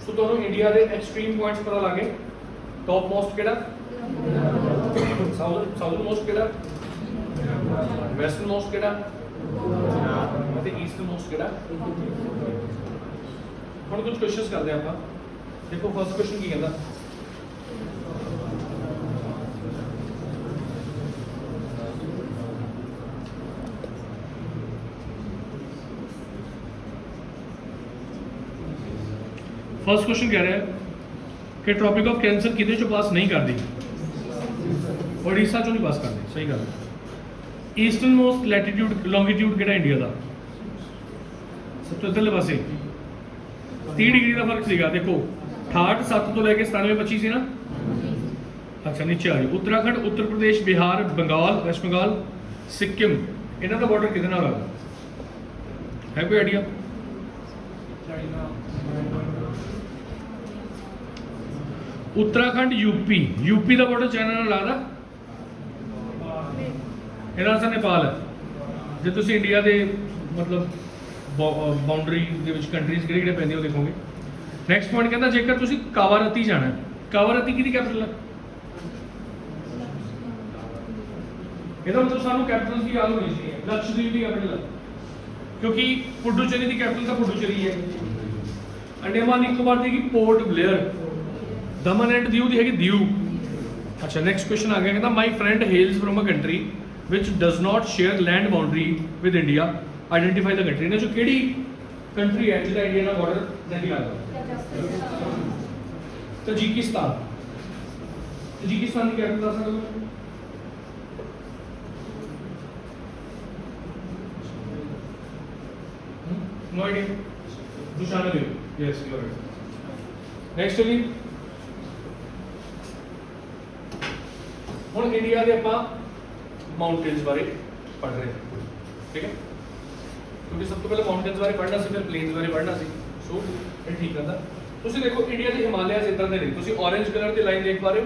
सो दोनों इंडिया के एक्सट्रीम पॉइंट्स पता लगे। टॉप मोस्ट केड़ा, साउथर्न मोस्ट केड़ा, वेस्टर्न मोस्ट केड़ा, ईस्टर्न मोस्ट केड़ा। हम कुछ क्वेश्चंस करते हैं आप। देखो फर्स्ट क्वेश्चन की कहता, फर्स्ट क्वेश्चन कह रहा है कि ट्रॉपिक ऑफ कैंसर किधर चो पास नहीं करती, उड़ीसा चो नहीं पास करती। सही गल। ईस्टर्न मोस्ट लैटीट्यूड लॉन्गिट्यूड किहड़ा इंडिया का सब तो इधरले पासे 30 डिग्री का फर्क सीगा। देखो 68 7 तो लैके 97 25 सी ना। अच्छा नीचे आ जाओ, उत्तराखंड, उत्तर प्रदेश, बिहार, बंगाल, वेस्ट बंगाल, सिक्किम, इन्हों का बॉर्डर किधर नाल है कोई आइडिया? उत्तराखंड यूपी, यूपी का बॉर्डर चाइना नाल लगदा, इहदा सा नेपाल है। जे तुसीं इंडिया के मतलब बाउंड्री दे विच कंट्रीज किहड़े पैंदे हो देखोगे। नैक्सट पॉइंट कहता जेकर तुसीं कावारती जाना है, कावारती किहदी कैपिटल है? ਇਹਦਾ मतलब सानू कैपिटल्स की याद होनी चाहिए। लक्षद्वीप की कैपिटल है, क्योंकि पुडुचेरी की कैपिटल तो पुडुचेरी है। अंडेमान निकोबार की port Blair, Daman and Diu दी है दीव। अच्छा नेक्स्ट क्वेश्चन आ गया, कहता my friend हेल्स from a country which does not share land boundary with India, identify the country. इन्हें जो केड़ी कंट्री है जिहदा इंडिया का बॉर्डर नहीं लगदा? तजिकिस्तान। तजिकिस्तान की कैपिटल दस सकते हो? No idea. Dushanbe. Yes you are right. Next जी ਹੁਣ ਇੰਡੀਆ ਦੇ ਆਪਾਂ ਮਾਊਂਟੇਨਸ ਬਾਰੇ ਪੜ੍ਹ ਰਹੇ ਹਾਂ, ਠੀਕ ਹੈ, ਕਿਉਂਕਿ ਸਭ ਤੋਂ ਪਹਿਲਾਂ ਮਾਊਂਟੇਨਸ ਬਾਰੇ ਪੜ੍ਹਨਾ ਸੀ, ਫਿਰ ਪਲੇਨਸ ਬਾਰੇ ਪੜ੍ਹਨਾ ਸੀ। ਸੋ ਇਹ ਠੀਕ ਹੁੰਦਾ। ਤੁਸੀਂ ਦੇਖੋ ਇੰਡੀਆ ਦੇ ਹਿਮਾਲਿਆਸ ਇਦਾਂ ਦੇ ਨਹੀਂ, ਤੁਸੀਂ ਔਰੇਂਜ ਕਲਰ ਦੀ ਲਾਈਨ ਦੇਖ ਪਾ ਰਹੇ ਹੋ,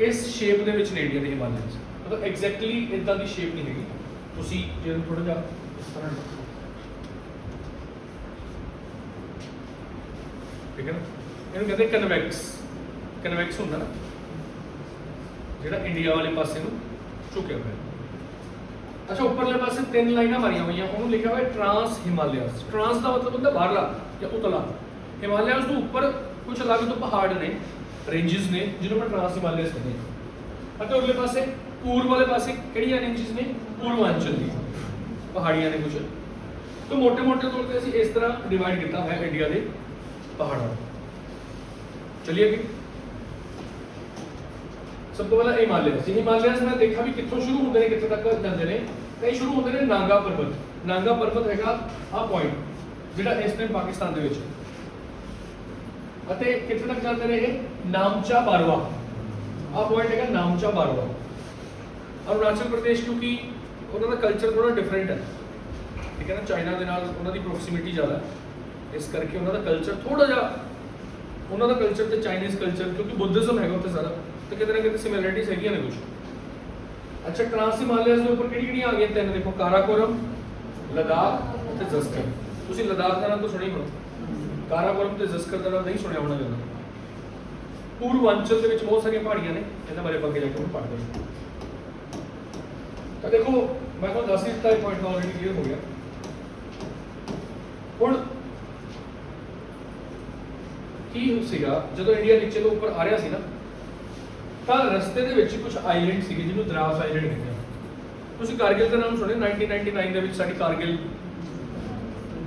ਇਸ ਸ਼ੇਪ ਦੇ ਵਿੱਚ ਨੇ ਇੰਡੀਆ ਦੇ ਹਿਮਾਲਿਆਸ, ਮਤਲਬ ਐਗਜ਼ੈਕਟਲੀ ਇਦਾਂ ਦੀ ਸ਼ੇਪ ਨਹੀਂ ਹੈਗੀ। ਤੁਸੀਂ ਜੇ ਥੋੜਾ ਜਿਹਾ ਇਸ ਤਰ੍ਹਾਂ ਠੀਕ ਹੈ ਨਾ, ਇਹਨੂੰ ਕਹਿੰਦੇ ਕਨਵੈਕਸ। ਕਨਵੈਕਸ ਹੁੰਦਾ ਨਾ ਜਿਹੜਾ ਇੰਡੀਆ ਵਾਲੇ ਪਾਸੇ ਨੂੰ ਝੁਕਿਆ ਹੋਇਆ। अच्छा उपरले पासे 3 लाइना मारिया हुई हैं, उन्होंने लिखा हुआ है ट्रांस हिमालयस। ट्रांस का मतलब होता है बाहरला या उतला। हिमालयस तो ऊपर कुछ अलग तो पहाड़ ने, रेंजेस ने, जिन्होंने ट्रांस हिमालयस कहते हैं। अगले पासे पूर्व वाले पासे किहड़ियां रेंजिस ने, पूर्वांचल दी पहाड़ियां ने कुछ। तो मोटे मोटे तौर पर असीं इस तरह डिवाइड किया है इंडिया के पहाड़ों। चलिए अगे, सब तो पहला हिमालयस। हिमालयस मैं देखा भी कितों शुरू होंगे ने कितने तक जाते हैं। कई शुरू होंगे ने नागा पर्वत। नागा पर्वत हैगा आ पॉइंट जिहड़ा इस टाइम पाकिस्तान दे विच, अते कितने तक जाते हैं, नामचा बारवा। आ पॉइंट है नामचा बारवा। अरुणाचल प्रदेश क्योंकि उन्होंने कल्चर थोड़ा डिफरेंट है, ठीक है ना, चाइना के नाल उन्हों की प्रोक्सीमिटी ज़्यादा है, इस करके उन्होंने कल्चर थोड़ा जा उन्होंने कल्चर तो चाइनीज़ कल्चर क्योंकि बुद्धिज्म है उत्थे सारा, तो कितने ना कितने सिमिलरिटीज हैगियां ने कुछ। अच्छा, ट्रांस हिमालयस के ऊपर किहड़ी आ गई तीन, देखो काराकोरम, लद्दाख ते जस्कर। तुसीं लद्दाख का नाम तो सुनिया होना, काराकोरम ते जस्कर का नाम नहीं सुनिया होना ज़्यादा। पूर्वांचल के बहुत सारिया पहाड़ियां ने, इन्हां बारे अगे जाके हम पढ़ते हैं। तो देखो मैं तो दस ही दिता, पॉइंट ऑलरेडी क्लीयर हो गया। हुण की सीगा जदों इंडिया नीचे तो ऊपर आ रहा सी ना, तो रस्ते दे विच कुछ आइलैंड सीगे जिन्हों द्रास आइलैंड कहते हैं। तुसीं कारगिल का नाम सुने, 1999 दे विच साडी कारगिल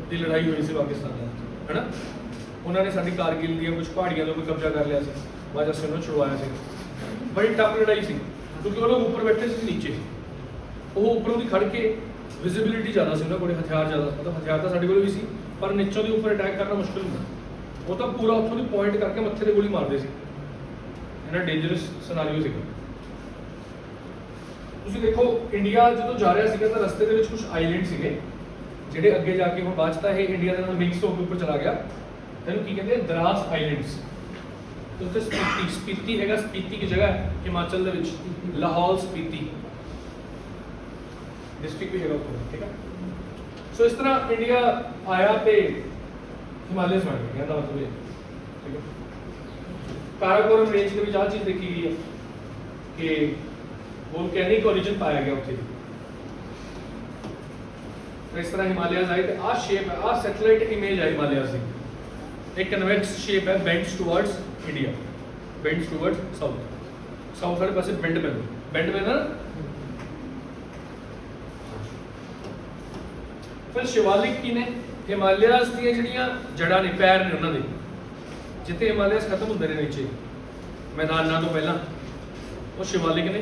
की लड़ाई हुई सी पाकिस्तान नाल, है ना। उन्होंने साडी कारगिल दी कुछ पहाड़ियां तो कोई कब्जा कर लिया सी, बाद असीं उन्होंने छुड़वाया सी। बड़ी टफ लड़ाई सी क्योंकि वो लोग ऊपर बैठे सी, नीचे वो उपरों की खड़ के विजिबिलिटी ज़्यादा सी, उन्होंने हथियार ज़्यादा, मतलब हथियार तो साढ़े को भी सी पर नीचों के ऊपर अटैक करना मुश्किल होंदा। वो तो पूरा उत्थों की पॉइंट करके मत्थे ते गोली मारते सी, इन्ना डेंजरस सिनारियो सीगा। तुसीं देखो इंडिया जो जा रहा सीगा तो रस्ते दे विच कुछ आइलैंड सीगे जिहड़े अगे जाके हुण बाद च तां इह इंडिया दे नाल मिक्स होकर ऊपर चला गया। इहनूं की कहते हैं, द्रास आइलैंड्स। तो उत्थे स्पीति हैगा, स्पीति की जगह है हिमाचल दे विच, लाहौल स्पीति डिस्ट्रिक्ट भी है उत्थे, ठीक है। सो इस तरह इंडिया आया तो हिमालयस बन गया, कहने का मतलब ये, ठीक है। काराकोरम रेंज के भी आ चीज़ देखी गई है कि वोल्केनिक ओरिजिन पाया गया उत्थे। तो इस तरह हिमालयस आए तो आ शेप है, आ सैटेलाइट इमेज है हिमालयस की। एक कन्वेक्स शेप है, bends towards India, bends towards south. South वाले पासे बेंड में ना। फिर शिवालिक की ने, हिमालयस दी जड़ियां जड़ा ने, पैर ने उन्होंने, जिथे हिमालयस खत्म होंदे ने नीचे मैदाना तो पहला, वो शिवालिक ने,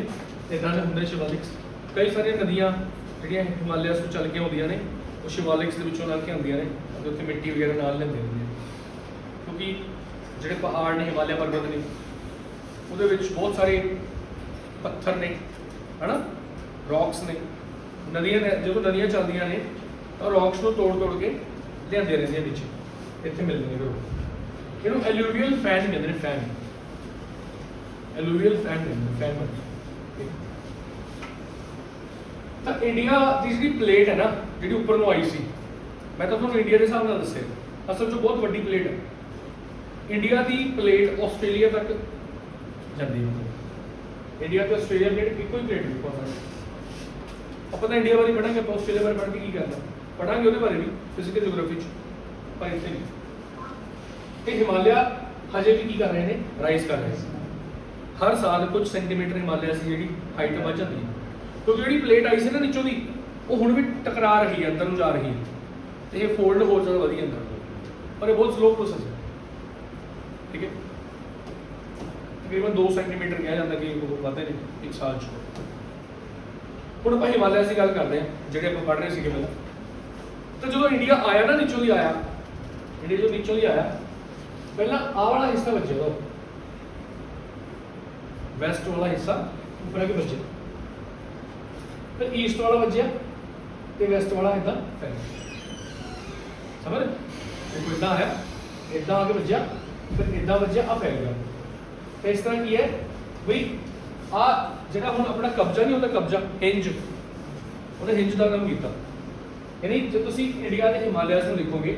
इदां दे हुंदे शिवालिक्स। कई सारी नदियां जिहड़ियां हिमालयस तो चल के आउंदियां ने, वो शिवालिक्स दे विचों लंघ के आउंदियां ने, अते उत्थे मिट्टी वगैरह नाल लैंदे ने, क्योंकि जिहड़े पहाड़ ने हिमालय पर्वत ने उहदे विच बहुत सारे पत्थर ने, है ना, रॉक्स ने। नदियां जो नदियां चलदियां ने तो रॉक्स को तोड़ तोड़ के लियाते रहते हैं नीचे, इतने मिलते हैं। फिर इन्होंने एलुवियल फैन कहते हैं, फैन, एलुवियल फैन कहते हैं, फैन बनती। तो इंडिया की जी प्लेट है ना जी उपर को आई सी, मैं तो तुहानूं इंडिया के हिसाब नाल दस्सिया, असल जो बहुत वड्डी प्लेट है। इंडिया की प्लेट आस्ट्रेलिया तक जाती है, इंडिया तो आस्ट्रेलिया प्लेट एक ही प्लेट नहीं पहुंच सकती। अपन तो इंडिया बारे पढ़ेंगे, तो आस्ट्रेलिया बारे पढ़ के की करना, पढ़ांगे वो बारे भी फिजिकल ज्योग्राफी, पर इतने नहीं। हिमालय हजे भी की कर रहे हैं, राइज कर रहे हैं। हर साल कुछ सेंटीमीटर हिमालय से जी हाइट बढ़ जाती है, क्योंकि जी प्लेट आई सी ना नीचों की, वो हुण भी टकरा रही है, अंदर जा रही है, तो ये फोल्ड हो ज़्यादा वधिया अंदर, और ये बहुत स्लो प्रोसेस है, ठीक है। तकरीबन 2 सेंटीमीटर कहा जाता कि वो बढ़ते हैं एक साल च। हुण आपां हिमालय की गल करते हैं जिहड़े आपां पढ़ रहे थे पहले। तो जो इंडिया आया ना नीचों की आया, इंडिया जो नीचों की आया, पहला आ वाला हिस्सा बचे, वैसट वाला हिस्सा ऊपर आके बचे, फिर ईस्ट वाला बचे तो वैसट वाला इदा फैल, समझ देखो इदा है, इदा आके बचा, फिर इदा बचा, आ फैल गया। तो इस तरह की है बई आ जो हम अपना कब्जा नहीं होता, कब्जा हिंज, उन्हें हिंज का काम किया। यानी जो तुम इंडिया के हिमालयस में देखोगे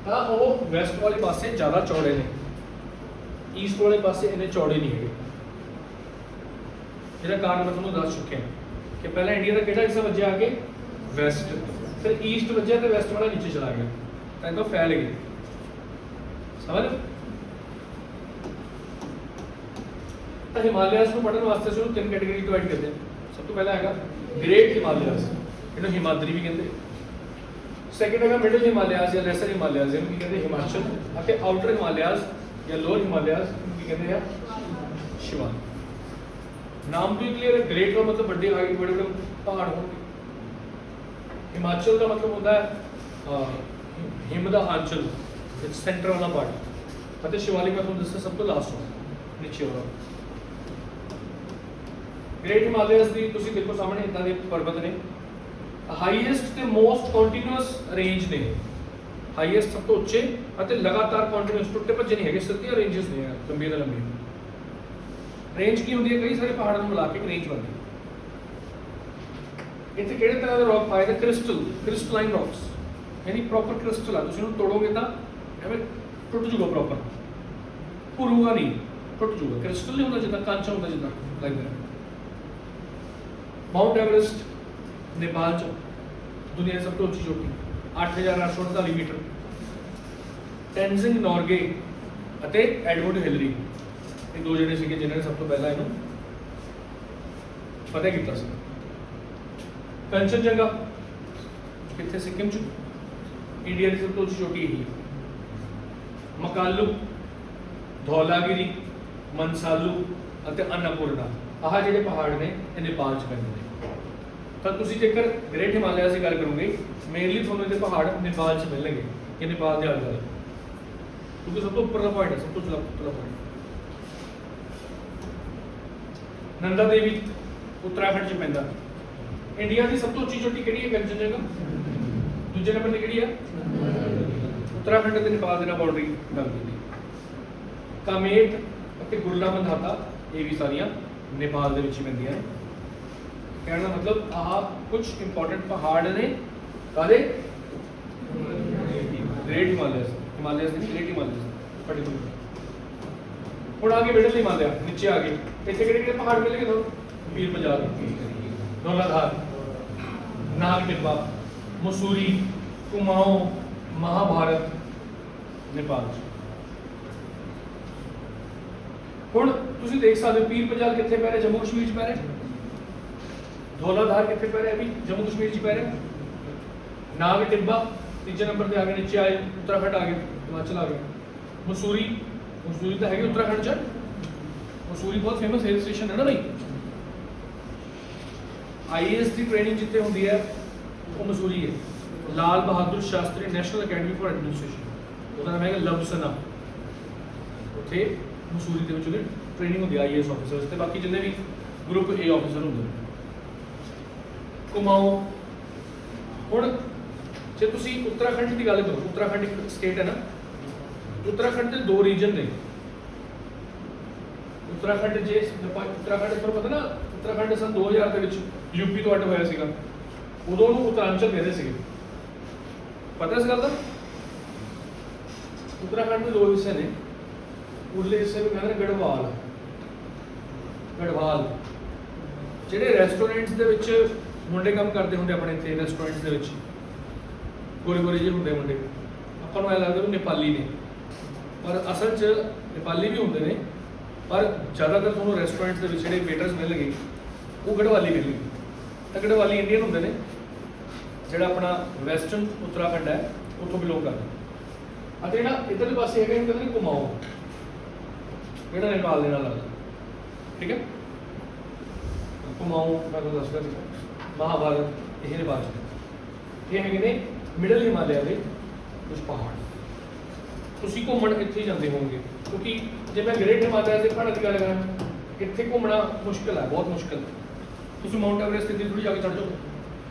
तो वो वैसट वाले पासे ज़्यादा चौड़े ने, ईस्ट वाले पासे इन्ने चौड़े नहीं है। जिहदा कारण मैं तुहानूं दस चुके हैं कि पहला इंडिया का किहड़ा हिस्सा वजया आगे, वैसट, फिर ईस्ट वजया तो वैसट वाला नीचे चला गया, तो इनको फैल गए, समझ। ਤਾਂ ਹਿਮਾਲਿਆਸ ਨੂੰ ਪੜ੍ਹਨ ਵਾਸਤੇ ਅਸੀਂ ਉਹਨੂੰ ਤਿੰਨ ਕੈਟੇਗਰੀ ਡਿਵਾਈਡ ਕਰਦੇ ਹਾਂ। ਸਭ ਤੋਂ ਪਹਿਲਾ ਹੈਗਾ ਗ੍ਰੇਟ ਹਿਮਾਲਿਆਸ, ਇਹਨੂੰ ਹਿਮਾਦਰੀ ਵੀ ਕਹਿੰਦੇ। ਸੈਕਿੰਡ ਹੈਗਾ ਮਿਡਲ ਹਿਮਾਲਿਆਸ ਜਾਂ ਲੈਸਰ ਹਿਮਾਲਿਆਸ, ਇਹਨੂੰ ਕੀ ਕਹਿੰਦੇ ਹਿਮਾਚਲ। ਅਤੇ ਆਊਟਰ ਹਿਮਾਲਿਆਸ ਜਾਂ ਲੋਅਰ ਹਿਮਾਲਿਆਸ, ਇਹਨੂੰ ਕੀ ਕਹਿੰਦੇ ਆ ਸ਼ਿਵਾਲਿਕ। ਨਾਮ ਤੋਂ ਹੀ ਕਲੀਅਰ ਹੈ, ਗ੍ਰੇਟ ਦਾ ਮਤਲਬ ਵੱਡੇ ਹਾਈਟ ਬੜੇ ਬੜੇ ਪਹਾੜ ਹੋਣਗੇ। ਹਿਮਾਚਲ ਦਾ ਮਤਲਬ ਹੁੰਦਾ ਹੈ ਹਿਮ ਦਾ ਆਂਚਲ, ਸੈਂਟਰ ਵਾਲਾ ਪਾਰਟ। ਅਤੇ ਸ਼ਿਵਾਲਿਕ ਮੈਂ ਤੁਹਾਨੂੰ ਦੱਸਿਆ ਸਭ ਤੋਂ ਲਾਸਟ ਵਾਲਾ ਨੀਚੇ ਵਾਲਾ। ਗ੍ਰੇਟ ਹਿਮਾਲਿਆਸ ਦੀ ਤੁਸੀਂ ਦੇਖੋ ਸਾਹਮਣੇ ਇਦਾਂ ਦੇ ਪਰਬਤ ਨੇ, ਹਾਈਐਸਟ ਤੇ ਮੋਸਟ ਕੰਟੀਨਿਊਅਸ ਰੇਂਜ ਨੇ। ਹਾਈਐਸਟ ਸਭ ਤੋਂ ਉੱਚੇ ਅਤੇ ਲਗਾਤਾਰ ਕੰਟੀਨਿਊਅਸ, ਟੁੱਟੇ ਭੱਜੇ ਨਹੀਂ ਹੈਗੇ, ਸਿੱਧੀਆਂ ਰੇਂਜਸ ਨੇ, ਲੰਬੀਆਂ ਤੋਂ ਲੰਬੀਆਂ। ਰੇਂਜ ਕੀ ਹੁੰਦੀ ਹੈ? ਕਈ ਸਾਰੇ ਪਹਾੜਾਂ ਨੂੰ ਮਿਲਾ ਕੇ ਇੱਕ ਰੇਂਜ ਬਣਦੀ ਹੈ। ਇੱਥੇ ਕਿਹੜੇ ਤਰ੍ਹਾਂ ਦਾ ਰੌਕ ਪਾਇਆ ਜਾਂਦਾ? ਕ੍ਰਿਸਟਲਾਈਨ ਰੌਕਸ, ਯਾਨੀ ਪ੍ਰੋਪਰ ਕ੍ਰਿਸਟਲ ਆ। ਤੁਸੀਂ ਉਹਨੂੰ ਤੋੜੋਗੇ ਤਾਂ ਐਵੇਂ ਟੁੱਟ ਜੂਗਾ, ਪ੍ਰੋਪਰ ਭੁਰੂਗਾ ਨਹੀਂ, ਟੁੱਟ ਜੂਗਾ। ਕ੍ਰਿਸਟਲ ਨਹੀਂ ਹੁੰਦਾ ਜਿੱਦਾਂ ਕਾਂਚਾ ਹੁੰਦਾ, ਜਿੱਦਾਂ ਲੱਗਦਾ। ਮਾਊਂਟ ਐਵਰੈਸਟ ਨੇਪਾਲ ਚ, ਦੁਨੀਆ ਦੀ ਸਭ ਤੋਂ ਉੱਚੀ ਚੋਟੀ, 8,848 ਮੀਟਰ। ਟੈਂਜ਼ਿੰਗ ਨੋਰਗੇ ਅਤੇ ਐਡਵਰਡ ਹਿਲਰੀ, ਇਹ ਦੋ ਜਿਹੜੇ ਸੀਗੇ ਜਿਨ੍ਹਾਂ ਨੇ ਸਭ ਤੋਂ ਪਹਿਲਾਂ ਇਹਨੂੰ ਫਤਿਹ ਕੀਤਾ ਸੀ। ਕੰਚਨਜੰਗਾ ਕਿੱਥੇ? ਸਿੱਕਿਮ ਚ, ਇੰਡੀਆ ਦੀ ਸਭ ਤੋਂ ਉੱਚੀ ਚੋਟੀ ਇਹੀ ਹੈ। ਮਕਾਲੂ, ਧੌਲਾਗਿਰੀ, ਮਨਸਾਲੂ ਅਤੇ ਅੰਨਾਪੂਰਨਾ, ਆਹ ਜਿਹੜੇ ਪਹਾੜ ਨੇ ਇਹ ਨੇਪਾਲ ਚ ਪੈਂਦੇ ਨੇ। ਤਾਂ ਤੁਸੀਂ ਜੇਕਰ ਗ੍ਰੇਟ ਹਿਮਾਲਿਆਸ ਦੀ ਗੱਲ ਕਰੋਗੇ, ਮੇਨਲੀ ਤੁਹਾਨੂੰ ਇਹਦੇ ਪਹਾੜ ਨੇਪਾਲ ਚ ਮਿਲਣਗੇ, ਇਹ ਨੇਪਾਲ ਦੇ ਆਲੇ-ਦੁਆਲੇ, ਕਿਉਂਕਿ ਸਭ ਤੋਂ ਉੱਪਰਲਾ ਪੁਆਇੰਟ ਹੈ, ਸਭ ਤੋਂ ਉੱਪਰਲਾ ਪੁਆਇੰਟ। ਨੰਦਾ ਦੇਵੀ ਉੱਤਰਾਖੰਡ ਚ ਪੈਂਦਾ। ਇੰਡੀਆ ਦੀ ਸਭ ਤੋਂ ਉੱਚੀ ਚੋਟੀ ਕਿਹੜੀ ਹੈ? ਕੰਚਨਜੰਗਾ। ਦੂਜੇ ਨੰਬਰ ਤੇ ਕਿਹੜੀ ਹੈ? ਉੱਤਰਾਖੰਡ ਤੇ ਨੇਪਾਲ ਦੇ ਨਾਲ ਬਾਉਂਡਰੀ ਲੱਗਦੀ ਹੈ। ਕਾਮੇਟ ਅਤੇ ਗੁਰਲਾ ਮੰਧਾਤਾ, ਇਹ ਵੀ ਸਾਰੀਆਂ ਨੇਪਾਲ ਦੇ ਵਿੱਚ ਹੀ ਪੈਂਦੀਆਂ ਨੇ। ਕਹਿਣ ਦਾ ਮਤਲਬ ਆਹ ਕੁਝ ਇੰਪੋਰਟੈਂਟ ਪਹਾੜ ਨੇ ਕਾਹਦੇ? ਗ੍ਰੇਟ ਹਿਮਾਲਿਆਸ, ਹਿਮਾਲਿਆਸ ਦੀ ਗ੍ਰੇਟ ਹਿਮਾਲਿਆਸ ਪਾਰਟਿਕੂਲਰ। ਹੁਣ ਆ ਗਏ ਮਿਡਲ ਹਿਮਾਲਿਆ, ਨੀਚੇ ਆ ਗਏ। ਇੱਥੇ ਕਿਹੜੇ ਕਿਹੜੇ ਪਹਾੜ ਮਿਲਣਗੇ ਤੁਹਾਨੂੰ? ਪੀਰ ਪੰਜਾਬ, ਧੌਲਾਧਾਰ, ਨਾਗ ਟਿੱਬਾ, ਮਸੂਰੀ, ਕੁਮਾਊਂ, ਮਹਾਭਾਰਤ, ਨੇਪਾਲ। ਹੁਣ ਤੁਸੀਂ ਦੇਖ ਸਕਦੇ ਹੋ ਪੀਰ ਪੰਜਾਬ ਕਿੱਥੇ ਪੈ ਰਿਹਾ? ਜੰਮੂ ਕਸ਼ਮੀਰ ਚ ਪੈ ਰਿਹਾ। ਧੌਲਾਧਾਰ ਕਿੱਥੇ ਪੈ ਰਿਹਾ? ਵੀ ਜੰਮੂ ਕਸ਼ਮੀਰ ਚ ਪੈ ਰਿਹਾ। ਨਾਗ ਟਿੱਬਾ ਤੀਜੇ ਨੰਬਰ ਤੇ ਆ ਗਏ, ਨੀਚੇ ਆਏ ਉੱਤਰਾਖੰਡ ਆ ਗਏ, ਹਿਮਾਚਲ ਆ ਗਏ। ਮਸੂਰੀ, ਮਸੂਰੀ ਤਾਂ ਹੈਗੀ ਉੱਤਰਾਖੰਡ ਚ। ਮਸੂਰੀ ਬਹੁਤ ਫੇਮਸ ਹਿਲ ਸਟੇਸ਼ਨ ਹੈ ਨਾ ਬਈ। ਆਈਏਐਸ ਦੀ ਟ੍ਰੇਨਿੰਗ ਜਿੱਥੇ ਹੁੰਦੀ ਹੈ ਉਹ ਮਸੂਰੀ ਹੈ। Lal Bahadur Shastri national academy for administration, ਉਹਦਾ ਨਾਮ ਹੈਗਾ ਲਵਸਨਾ। ਉੱਥੇ ਮਸੂਰੀ ਦੇ ਵਿੱਚ ਉਹਦੀ ਟ੍ਰੇਨਿੰਗ ਹੁੰਦੀ ਹੈ ਆਈਏਐਸ ਆਫਿਸਰਸ ਤੇ ਬਾਕੀ ਜਿੰਨੇ ਵੀ ਗਰੁੱਪ ਏ ਆਫਿਸਰ ਹੁੰਦੇ ਨੇ। ਕੁਮਾਊਂ। ਹੁਣ ਜੇ ਤੁਸੀਂ ਉੱਤਰਾਖੰਡ ਦੀ ਗੱਲ ਕਰੋ, ਉੱਤਰਾਖੰਡ ਇੱਕ ਸਟੇਟ ਹੈ ਨਾ, ਉੱਤਰਾਖੰਡ ਦੇ ਦੋ ਰੀਜਨ ਨੇ। ਉੱਤਰਾਖੰਡ ਜੇ ਉੱਤਰਾਖੰਡ ਤੁਹਾਨੂੰ ਪਤਾ ਨਾ, ਉੱਤਰਾਖੰਡ ਸਨ 2000 ਦੇ ਵਿੱਚ ਯੂਪੀ ਤੋਂ ਅੱਡ ਹੋਇਆ ਸੀਗਾ, ਉਦੋਂ ਉਹਨੂੰ ਉੱਤਰਾਂਚਲ ਕਹਿੰਦੇ ਸੀਗੇ, ਪਤਾ ਇਸ ਗੱਲ ਦਾ? ਉੱਤਰਾਖੰਡ ਦੇ ਦੋ ਹਿੱਸੇ ਨੇ, ਉਰਲੇ ਹਿੱਸੇ ਨੂੰ ਕਹਿੰਦੇ ਨੇ ਗੜਵਾਲ। ਗੜਵਾਲ ਜਿਹੜੇ ਰੈਸਟੋਰੈਂਟਸ ਦੇ ਵਿੱਚ ਮੁੰਡੇ ਕੰਮ ਕਰਦੇ ਹੁੰਦੇ ਆਪਣੇ ਇੱਥੇ ਰੈਸਟੋਰੈਂਟਸ ਦੇ ਵਿੱਚ, ਗੋਰੇ ਗੋਰੇ ਜਿਹੇ ਹੁੰਦੇ ਮੁੰਡੇ, ਆਪਾਂ ਨੂੰ ਐਂ ਲੱਗਦਾ ਵੀ ਨੇਪਾਲੀ ਨੇ, ਪਰ ਅਸਲ 'ਚ ਨੇਪਾਲੀ ਵੀ ਹੁੰਦੇ ਨੇ, ਪਰ ਜ਼ਿਆਦਾਤਰ ਤੁਹਾਨੂੰ ਰੈਸਟੋਰੈਂਟਸ ਦੇ ਵਿੱਚ ਜਿਹੜੇ ਵੇਟਰਸ ਮਿਲਣਗੇ ਉਹ ਗੜਵਾਲੀ ਮਿਲਣਗੇ। ਤਾਂ ਗੜਵਾਲੀ ਇੰਡੀਅਨ ਹੁੰਦੇ ਨੇ, ਜਿਹੜਾ ਆਪਣਾ ਵੈਸਟਰਨ ਉੱਤਰਾਖੰਡ ਹੈ ਉੱਥੋਂ ਬਿਲੋਂਗ ਕਰਦੇ। ਅਤੇ ਜਿਹੜਾ ਇੱਧਰਲੇ ਪਾਸੇ ਹੈਗਾ ਇਹਨੂੰ ਕਹਿੰਦੇ ਨੇ ਕੁਮਾਊਂ, ਜਿਹੜਾ ਨੇਪਾਲ ਦੇ ਨਾਲ ਲੱਗਦਾ। ਠੀਕ ਹੈ, ਕੁਮਾਊਂ ਮੈਂ ਤੁਹਾਨੂੰ ਦੱਸਦਾ ਸੀਗਾ, ਮਹਾਭਾਰਤ ਇਹ ਨੇਪਾਲ 'ਚ। ਇਹ ਹੈਗੇ ਨੇ ਮਿਡਲ ਹਿਮਾਲਿਆ ਦੇ ਕੁਝ ਪਹਾੜ। ਤੁਸੀਂ ਘੁੰਮਣ ਇੱਥੇ ਹੀ ਜਾਂਦੇ ਹੋਵੋਗੇ, ਕਿਉਂਕਿ ਜੇ ਮੈਂ ਗ੍ਰੇਟ ਹਿਮਾਲਿਆ ਦੇ ਪਹਾੜਾਂ ਦੀ ਗੱਲ ਕਰਾਂ, ਇੱਥੇ ਘੁੰਮਣਾ ਮੁਸ਼ਕਿਲ ਹੈ, ਬਹੁਤ ਮੁਸ਼ਕਿਲ। ਤੁਸੀਂ ਮਾਊਂਟ ਐਵਰੈਸਟ ਤੇ ਥੋੜੀ ਜਾ ਕੇ ਚੜ੍ਹ ਜਾਓ,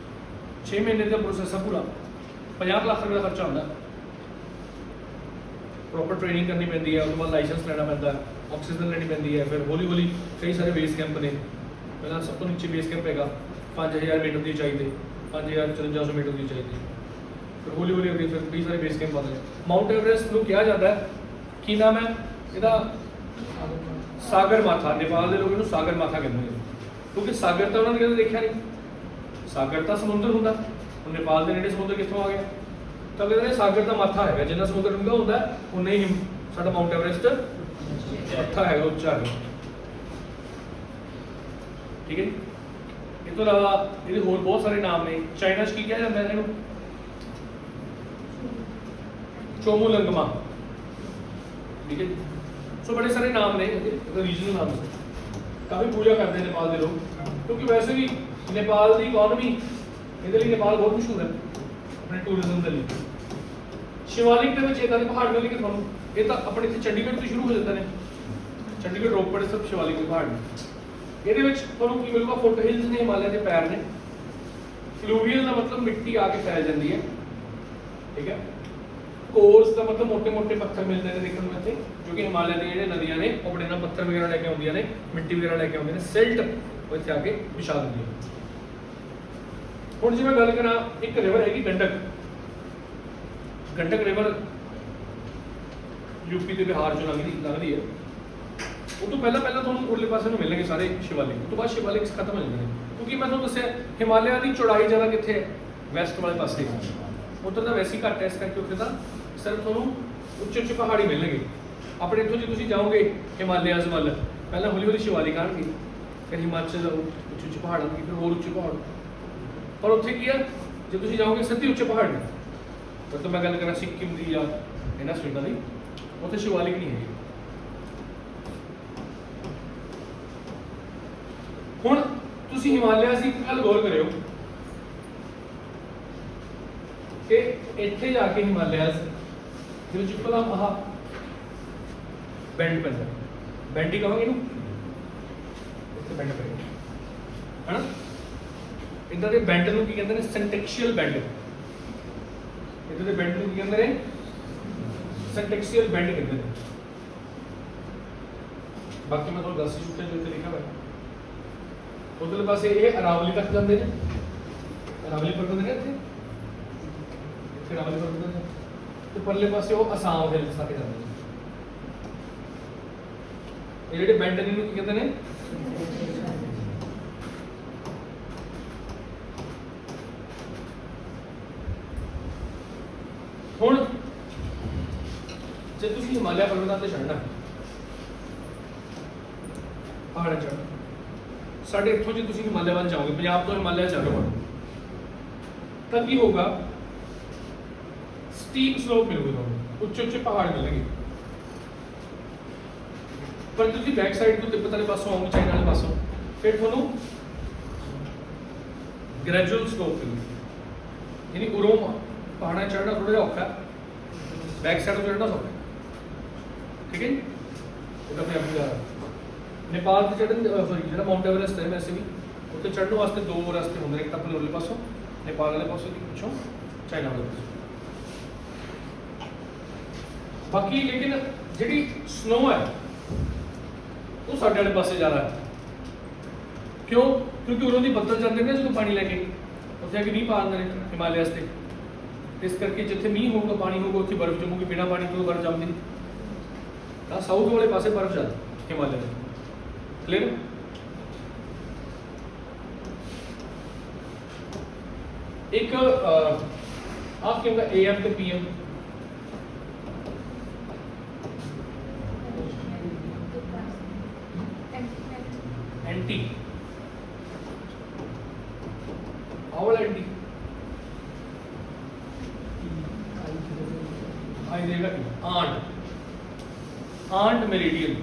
6 ਮਹੀਨੇ ਦਾ ਪ੍ਰੋਸੈਸ ਹੈ ਪੂਰਾ, 50 ਲੱਖ ਰੁਪਏ ਦਾ ਖਰਚਾ ਹੁੰਦਾ। ਪ੍ਰੋਪਰ ਟ੍ਰੇਨਿੰਗ ਕਰਨੀ ਪੈਂਦੀ ਹੈ, ਉਸ ਤੋਂ ਬਾਅਦ ਲਾਇਸੈਂਸ ਲੈਣਾ ਪੈਂਦਾ, ਆਕਸੀਜਨ ਲੈਣੀ ਪੈਂਦੀ ਹੈ, ਫਿਰ ਹੌਲੀ ਹੌਲੀ ਕਈ ਸਾਰੇ ਬੇਸ ਕੈਂਪ ਨੇ। ਪਹਿਲਾਂ ਸਭ ਤੋਂ ਨੀਚੇ ਬੇਸ ਕੈਂਪ ਹੈਗਾ 5000 ਮੀਟਰ ਦੀ ਉਚਾਈ ਤੇ, 5400 ਮੀਟਰ ਦੀ ਉਚਾਈ ਤੇ, ਫਿਰ ਹੌਲੀ ਹੌਲੀ ਅੱਗੇ ਫਿਰ ਕਈ ਸਾਰੇ ਬੇਸ ਕੈਂਪ ਆਉਂਦੇ ਨੇ। ਮਾਊਂਟ ਐਵਰੈਸਟ ਨੂੰ ਕਿਹਾ ਜਾਂਦਾ ਹੈ, ਕੀ ਨਾਮ ਹੈ ਇਹਦਾ? ਸਾਗਰ ਮਾਥਾ। ਨੇਪਾਲ ਦੇ ਲੋਕ ਇਹਨੂੰ ਸਾਗਰ ਮਾਥਾ ਕਹਿੰਦੇ ਨੇ, ਕਿਉਂਕਿ ਸਾਗਰ ਤਾਂ ਉਹਨਾਂ ਨੇ ਕਦੇ ਦੇਖਿਆ ਨਹੀਂ। ਸਾਗਰ ਤਾਂ ਸਮੁੰਦਰ ਹੁੰਦਾ, ਹੁਣ ਨੇਪਾਲ ਦੇ ਨੇੜੇ ਸਮੁੰਦਰ ਕਿੱਥੋਂ ਆ ਗਿਆ? ਤਾਂ ਕਹਿੰਦੇ ਨੇ ਸਾਗਰ ਦਾ ਮਾਥਾ ਹੈਗਾ, ਜਿੰਨਾ ਸਮੁੰਦਰ ਡੂੰਘਾ ਹੁੰਦਾ ਉਨਾ ਹੀ ਸਾਡਾ ਮਾਊਂਟ ਐਵਰੈਸਟ ਮੱਥਾ ਹੈਗਾ, ਉੱਚਾ ਹੈਗਾ। ਠੀਕ ਹੈ ਜੀ। ਇਹ ਤੋਂ ਇਲਾਵਾ ਇਹਦੇ ਹੋਰ ਬਹੁਤ ਸਾਰੇ ਨਾਮ ਨੇ। ਚਾਈਨਾ 'ਚ ਕੀ ਕਿਹਾ ਜਾਂਦਾ ਹੈ ਇਹਨੂੰ? ਚੋਮੋਲੰਗਮਾ, ਠੀਕ ਹੈ ਜੀ। ਸੋ ਬੜੇ ਸਾਰੇ ਨਾਮ ਨੇ ਇਹਦੇ ਰੀਜਨਲ ਨਾਮ ਨੇ। ਕਾਫੀ ਪੂਜਾ ਕਰਦੇ नेपाल ਦੇ ਲੋਕ, ਕਿਉਂਕਿ ਵੈਸੇ ਵੀ नेपाल ਦੀ ਇਕਨੋਮੀ ਇਹਦੇ ਲਈ नेपाल ਬਹੁਤ ਮਸ਼ਹੂਰ ਹੈ ਆਪਣੇ ਟੂਰਿਜ਼ਮ ਦੇ ਲਈ। ਸ਼ਿਵਾਲਿਕ ਦੇ ਵਿੱਚ ਇਦਾਂ ਦੇ ਪਹਾੜ ਮਿਲਣਗੇ ਤੁਹਾਨੂੰ, ਇਹ ਤਾਂ ਆਪਣੇ ਇੱਥੇ ਚੰਡੀਗੜ੍ਹ ਤੋਂ ਸ਼ੁਰੂ ਹੋ ਜਾਂਦੇ ਨੇ, ਚੰਡੀਗੜ੍ਹ ਰੋਪੜ ਸਭ ਸ਼ਿਵਾਲਿਕ ਦੇ ਪਹਾੜ ਨੇ। ਇਹਦੇ ਵਿੱਚ ਤੁਹਾਨੂੰ ਕੀ ਮਿਲੂਗਾ? ਫੁੱਟ ਹਿਲਸ ਨੇ, ਹਿਮਾਲਿਆ ਦੇ ਪੈਰ ਨੇ। ਫਲੂਵੀਅਲ ਦਾ ਮਤਲਬ ਮਿੱਟੀ ਆ ਕੇ ਫੈਲ ਜਾਂਦੀ ਹੈ, ਠੀਕ ਹੈ। ਕੋਰਸ ਦਾ ਮਤਲਬ ਮੋٹے ਮੋٹے ਪੱਥਰ ਮਿਲਦੇ ਨੇ ਦੇਖਣ ਨੂੰ ਇੱਥੇ, ਜੋ ਕਿ ਹਿਮਾਲਿਆ ਦੀਆਂ ਜਿਹੜੀਆਂ ਨਦੀਆਂ ਨੇ ਉਹ ਬੜੇ ਨਾਲ ਪੱਥਰ ਵਗੈਰਾ ਲੈ ਕੇ ਆਉਂਦੀਆਂ ਨੇ, ਮਿੱਟੀ ਵਗੈਰਾ ਲੈ ਕੇ ਆਉਂਦੀਆਂ ਨੇ, ਸਿਲਟ ਉਹ ਇੱਥੇ ਆ ਕੇ ਵਿਛਾ ਦਿੰਦੀਆਂ ਨੇ। ਹੁਣ ਜੇ ਮੈਂ ਗੱਲ ਕਰਾਂ, ਇੱਕ ਰਿਵਰ ਹੈਗੀ ਗੰਡਕ। ਗੰਡਕ ਰਿਵਰ ਯੂਪੀ ਤੇ ਬਿਹਾਰ ਚੋਂ ਲੰਘਦੀ ਹੈ। ਉਹ ਤੋਂ ਪਹਿਲਾਂ ਤੁਹਾਨੂੰ ਉਰਲੇ ਪਾਸੇ ਨੂੰ ਮਿਲਣਗੇ ਸਾਰੇ ਸ਼ਿਵਾਲਿਕ। ਉਸ ਤੋਂ ਬਾਅਦ ਸ਼ਿਵਾਲਿਕ ਖਤਮ ਹੋ ਜਾਂਦੇ ਨੇ, ਕਿਉਂਕਿ ਮੈਂ ਤੁਹਾਨੂੰ ਦੱਸਿਆ ਹਿਮਾਲਿਆ ਦੀ ਚੌੜਾਈ ਜ਼ਿਆਦਾ ਕਿੱਥੇ ਹੈ? ਵੈਸਟ ਵਾਲੇ ਪਾਸੇ। ਉੱਧਰ ਤਾਂ ਵੈਸੇ ਹੀ ਘੱਟ ਹੈ, ਇਸ ਕਰਕੇ ਉੱਥੇ ਤਾਂ ਸਿਰਫ ਤੁਹਾਨੂੰ ਉੱਚੇ ਉੱਚੇ ਪਹਾੜੀ ਮਿਲਣਗੇ। ਆਪਣੇ ਇੱਥੋਂ ਜੇ ਤੁਸੀਂ ਜਾਓਗੇ ਹਿਮਾਲਿਆਜ਼ ਵੱਲ, ਪਹਿਲਾਂ ਹੌਲੀ ਹੌਲੀ ਸ਼ਿਵਾਲਿਕ ਆਉਣਗੇ, ਫਿਰ ਹਿਮਾਚਲ ਉੱਚੇ ਉੱਚੇ ਪਹਾੜ ਆਉਣਗੇ, ਫਿਰ ਹੋਰ ਉੱਚੇ ਪਹਾੜ। ਪਰ ਉੱਥੇ ਕੀ ਹੈ, ਜੇ ਤੁਸੀਂ ਜਾਓਗੇ ਸਿੱਧੇ ਉੱਚੇ ਪਹਾੜ ਨੇ, ਤਾਂ ਮੈਂ ਗੱਲ ਕਰਾਂ ਸਿੱਕਿਮ ਦੀ ਜਾਂ ਇਹਨਾਂ ਸਟੇਟਾਂ ਦੀ, ਉੱਥੇ ਸ਼ਿਵਾਲਿਕ ਨਹੀਂ ਹੈਗੇ। ਹੁਣ ਤੁਸੀਂ ਹਿਮਾਲਿਆ ਦੀ ਇੱਕ ਗੱਲ ਗੌਰ ਕਰਿਓ ਕਿ ਇੱਥੇ ਜਾ ਕੇ ਹਿਮਾਲਿਆਜ਼ ਦੇ ਵਿੱਚ ਇੱਕੋ ਦਮ ਆਹ ਬੈਂਡ ਪੈਂਦਾ, ਬੈਂਡ ਹੀ ਕਹਾਂਗੇ ਇਹਨੂੰ, ਇੱਥੇ ਬੈਂਡ ਪੈਂਦਾ ਹੈ ਨਾ। ਇੱਦਾਂ ਦੇ ਬੈਂਡ ਨੂੰ ਕੀ ਕਹਿੰਦੇ ਨੇ? ਸਿੰਟੈਕਸ਼ੀਅਲ ਬੈਂਡ। ਇੱਦਾਂ ਦੇ ਬੈਂਡ ਨੂੰ ਕੀ ਕਹਿੰਦੇ ਨੇ? ਸਿੰਟੈਕਸ਼ੀਅਲ ਬੈਂਡ ਕਹਿੰਦੇ ਨੇ। ਬਾਕੀ ਮੈਂ ਤੁਹਾਨੂੰ ਦੱਸ ਚੁੱਕਿਆ ਜੋ ਇੱਥੇ ਲਿਖਿਆ ਹੋਇਆ। ਉਧਰਲੇ ਪਾਸੇ ਇਹ ਅਰਾਵਲੀ ਤੱਕ ਜਾਂਦੇ ਨੇ, ਅਰਾਵਲੀ ਪਰਬਤ ਨੇ ਇੱਥੇ, ਇੱਥੇ ਅਰਾਵਲੀ ਪਰਬਤ ਨੇ, ਤੇ ਪਰਲੇ ਪਾਸੇ ਉਹ ਅਸਾਮ ਹਿਲਸ ਤੱਕ ਜਾਂਦੇ ਨੇ। ਇਹ ਜਿਹੜੇ ਬੈਂਡ ਨੇ ਇਹਨੂੰ ਕੀ ਕਹਿੰਦੇ ਨੇ? ਹੁਣ ਜੇ ਤੁਸੀਂ ਹਿਮਾਲਿਆ ਪਰਬਤਾਂ ਤੇ ਚੜ੍ਹਨਾ, ਪਹਾੜਾਂ ਚੜ੍ਹਨਾ, ਸਾਡੇ ਇੱਥੋਂ ਜੇ ਤੁਸੀਂ ਹਿਮਾਲਿਆ ਵੱਲ ਜਾਓਗੇ, ਪੰਜਾਬ ਤੋਂ ਹਿਮਾਲਿਆ ਜਾਓਗੇ, ਤਾਂ ਕੀ ਹੋਊਗਾ? ਸਟੀਪ ਸਲੋਪ ਮਿਲੂਗਾ ਤੁਹਾਨੂੰ, ਉੱਚੇ ਉੱਚੇ ਪਹਾੜ ਮਿਲਣਗੇ। ਪਰ ਤੁਸੀਂ ਬੈਕ ਸਾਈਡ ਤੋਂ ਤਿੱਬਤ ਵਾਲੇ ਪਾਸੋਂ ਆਓਗੇ, ਚਾਈਨਾ ਵਾਲੇ ਪਾਸੋਂ, ਫਿਰ ਤੁਹਾਨੂੰ ਗ੍ਰੈਜੂਅਲ ਸਲੋਪ ਮਿਲੂਗੀ। ਯਾਨੀ ਉਰੋਂ ਪਹਾੜਾਂ ਚੜ੍ਹਨਾ ਥੋੜਾ ਜਿਹਾ ਔਖਾ, ਬੈਕ ਸਾਈਡ ਤੋਂ ਚੜ੍ਹਨਾ ਸੌਖਾ, ਠੀਕ ਹੈ ਜੀ। ਉਹਦਾ ਮੈਂ ਆਪਣੀ ਗੱਲ नेपाल ਤੇ ਚੜ੍ਹਨ, ਸੌਰੀ ਜਿਹੜਾ ਮਾਊਂਟ ਐਵਰੈਸਟ ਹੈ ਵੈਸੇ ਵੀ ਉੱਥੇ ਚੜ੍ਹਨ ਵਾਸਤੇ ਦੋ ਰਸਤੇ ਹੁੰਦੇ ਨੇ, ਇੱਕ ਤਾਂ ਆਪਣੇ ਉਰਲੇ ਪਾਸੋਂ नेपाल ਵਾਲੇ ਪਾਸੋਂ, ਇੱਕ ਪਿੱਛੋਂ ਚਾਈਨਾ ਵਾਲੇ ਪਾਸੋਂ। ਬਾਕੀ ਲੇਕਿਨ ਜਿਹੜੀ ਸਨੋ ਹੈ ਉਹ ਸਾਡੇ ਵਾਲੇ ਪਾਸੇ ਜ਼ਿਆਦਾ ਹੈ। ਕਿਉਂ? ਕਿਉਂਕਿ ਉਰੋਂ ਦੀ ਬੱਦਲ ਜਾਂਦੇ ਨੇ ਜਦੋਂ ਪਾਣੀ ਲੈ ਕੇ, ਉੱਥੇ ਆ ਕੇ ਮੀਂਹ ਪਾ ਦਿੰਦੇ ਨੇ ਹਿਮਾਲਿਆਸ ਤੇ। ਇਸ ਕਰਕੇ ਜਿੱਥੇ ਮੀਂਹ ਹੋਊਗਾ, ਪਾਣੀ ਹੋਊਗਾ, ਉੱਥੇ ਬਰਫ਼ ਜੰਮੂਗੀ। ਬਿਨਾਂ ਪਾਣੀ ਤੋਂ ਬਰਫ਼ ਜੰਮਦੀ ਨਹੀਂ। ਤਾਂ ਸਾਊਥ ਵਾਲੇ ਪਾਸੇ ਬਰਫ਼ ਜ਼ਿਆਦਾ ਹਿਮਾਲਿਆ ਦੇ। ਕਲੀਅਰ? ਇੱਕ ਆਪ ਕੀ ਹੋਗਾ? AM ਤੇ PM। एंटी आवाला एंटी आई देगा आंट मेरिडियन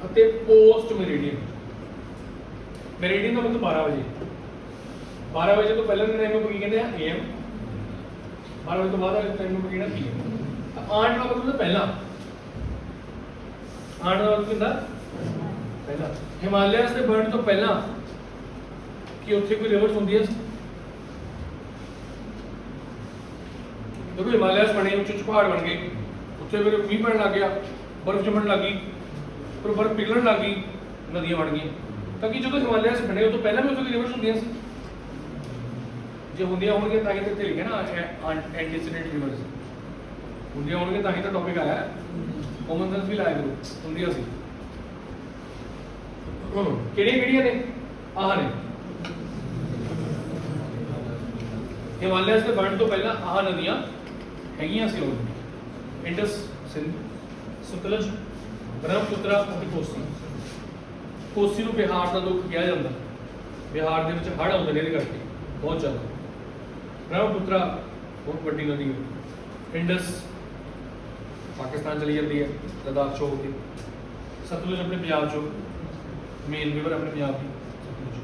ਅਤੇ पोस्ट मेरिडियन। मेरिडियन ਦਾ ਮਤਲਬ 12 ਵਜੇ। 12 ਵਜੇ ਤੋਂ ਪਹਿਲਾਂ ਦੇ ਟਾਈਮ ਨੂੰ ਕੀ ਕਹਿੰਦੇ ਆ? AM। 12 ਵਜੇ ਤੋਂ ਬਾਅਦ ਵਾਲੇ ਟਾਈਮ ਨੂੰ ਕੀ ਕਹਿੰਦੇ ਆ? PM। ਆਂਟ ਦਾ ਮਤਲਬ ਪਹਿਲਾਂ, ਆਂਟ ਦਾ ਮਤਲਬ ਹੁੰਦਾ ਪਹਿਲਾਂ। ਹਿਮਾਲਿਆਸ ਦੇ ਬਰਨ ਤੋਂ ਪਹਿਲਾਂ ਕਿ ਉੱਥੇ ਕੋਈ ਰਿਵਰਸ ਹੁੰਦੀ ਹੈ? ਜਦੋਂ ਹਿਮਾਲਿਆਸ ਬਣੇ, ਉੱਚੇ ਉੱਚੇ ਪਹਾੜ ਬਣ ਗਏ, ਉੱਥੇ ਫਿਰ ਮੀਂਹ ਪੈਣ ਲੱਗ ਗਿਆ, ਬਰਫ਼ ਜੰਮਣ ਲੱਗ ਗਈ, ਫਿਰ ਬਰਫ਼ ਪਿਘਲਣ ਲੱਗ ਗਈ, ਨਦੀਆਂ ਬਣ ਗਈਆਂ। ਤਾਂ ਕਿ ਜਦੋਂ ਹਿਮਾਲਿਆਸ ਬਣੇ ਉਹ ਤੋਂ ਪਹਿਲਾਂ ਵੀ ਉੱਥੇ ਰਿਵਰਸ ਹੁੰਦੀਆਂ ਸੀ। ਜੇ ਹੁੰਦੀਆਂ ਹੋਣਗੀਆਂ ਤਾਂ ਕਿ ਇੱਥੇ ਲਿਖਿਆ ਨਾ ਐਂਟੀਸੀਡੈਂਟ ਰਿਵਰਸ, ਹੁੰਦੀਆਂ ਹੋਣਗੀਆਂ ਤਾਂ ਹੀ ਤਾਂ ਟੌਪਿਕ ਆਇਆ। ਕਾਮਨ ਸੈਂਸ ਵੀ ਲਾਇਆ ਕਰੋ, ਹੁੰਦੀਆਂ ਸੀ। ਕਿਹੜੀਆਂ ਕਿਹੜੀਆਂ ਨੇ? ਆਹ ਨੇ ਹਿਮਾਲਿਆਸ ਦੇ ਬਣਨ ਤੋਂ ਪਹਿਲਾਂ ਆਹ ਨਦੀਆਂ ਹੈਗੀਆਂ ਸੀ। ਉਹ ਇੰਡਸ, ਸਿੰਧ, ਸਤਲੁਜ, ਬ੍ਰਹਮਪੁੱਤਰਾ ਅਤੇ ਕੋਸੀ। कोसी ਨੂੰ ਬਿਹਾਰ ਦਾ ਦੁੱਖ ਕਿਹਾ ਜਾਂਦਾ। ਬਿਹਾਰ ਦੇ ਵਿੱਚ ਹੜ੍ਹ ਆਉਂਦੇ ਨੇ ਇਹਦੇ ਕਰਕੇ ਬਹੁਤ ਜ਼ਿਆਦਾ। ਬ੍ਰਹਮਪੁੱਤਰਾ ਬਹੁਤ ਵੱਡੀ ਨਦੀ ਹੈ। ਇੰਡਸ ਪਾਕਿਸਤਾਨ ਚਲੀ ਜਾਂਦੀ ਹੈ ਲਦਾਖ ਚੋਂ ਹੋ ਕੇ। ਸਤਲੁਜ ਆਪਣੇ ਪੰਜਾਬ ਚੋਂ, ਮੇਨ ਰਿਵਰ ਆਪਣੇ ਪੰਜਾਬ ਦੀ ਸਤਲੁਜ।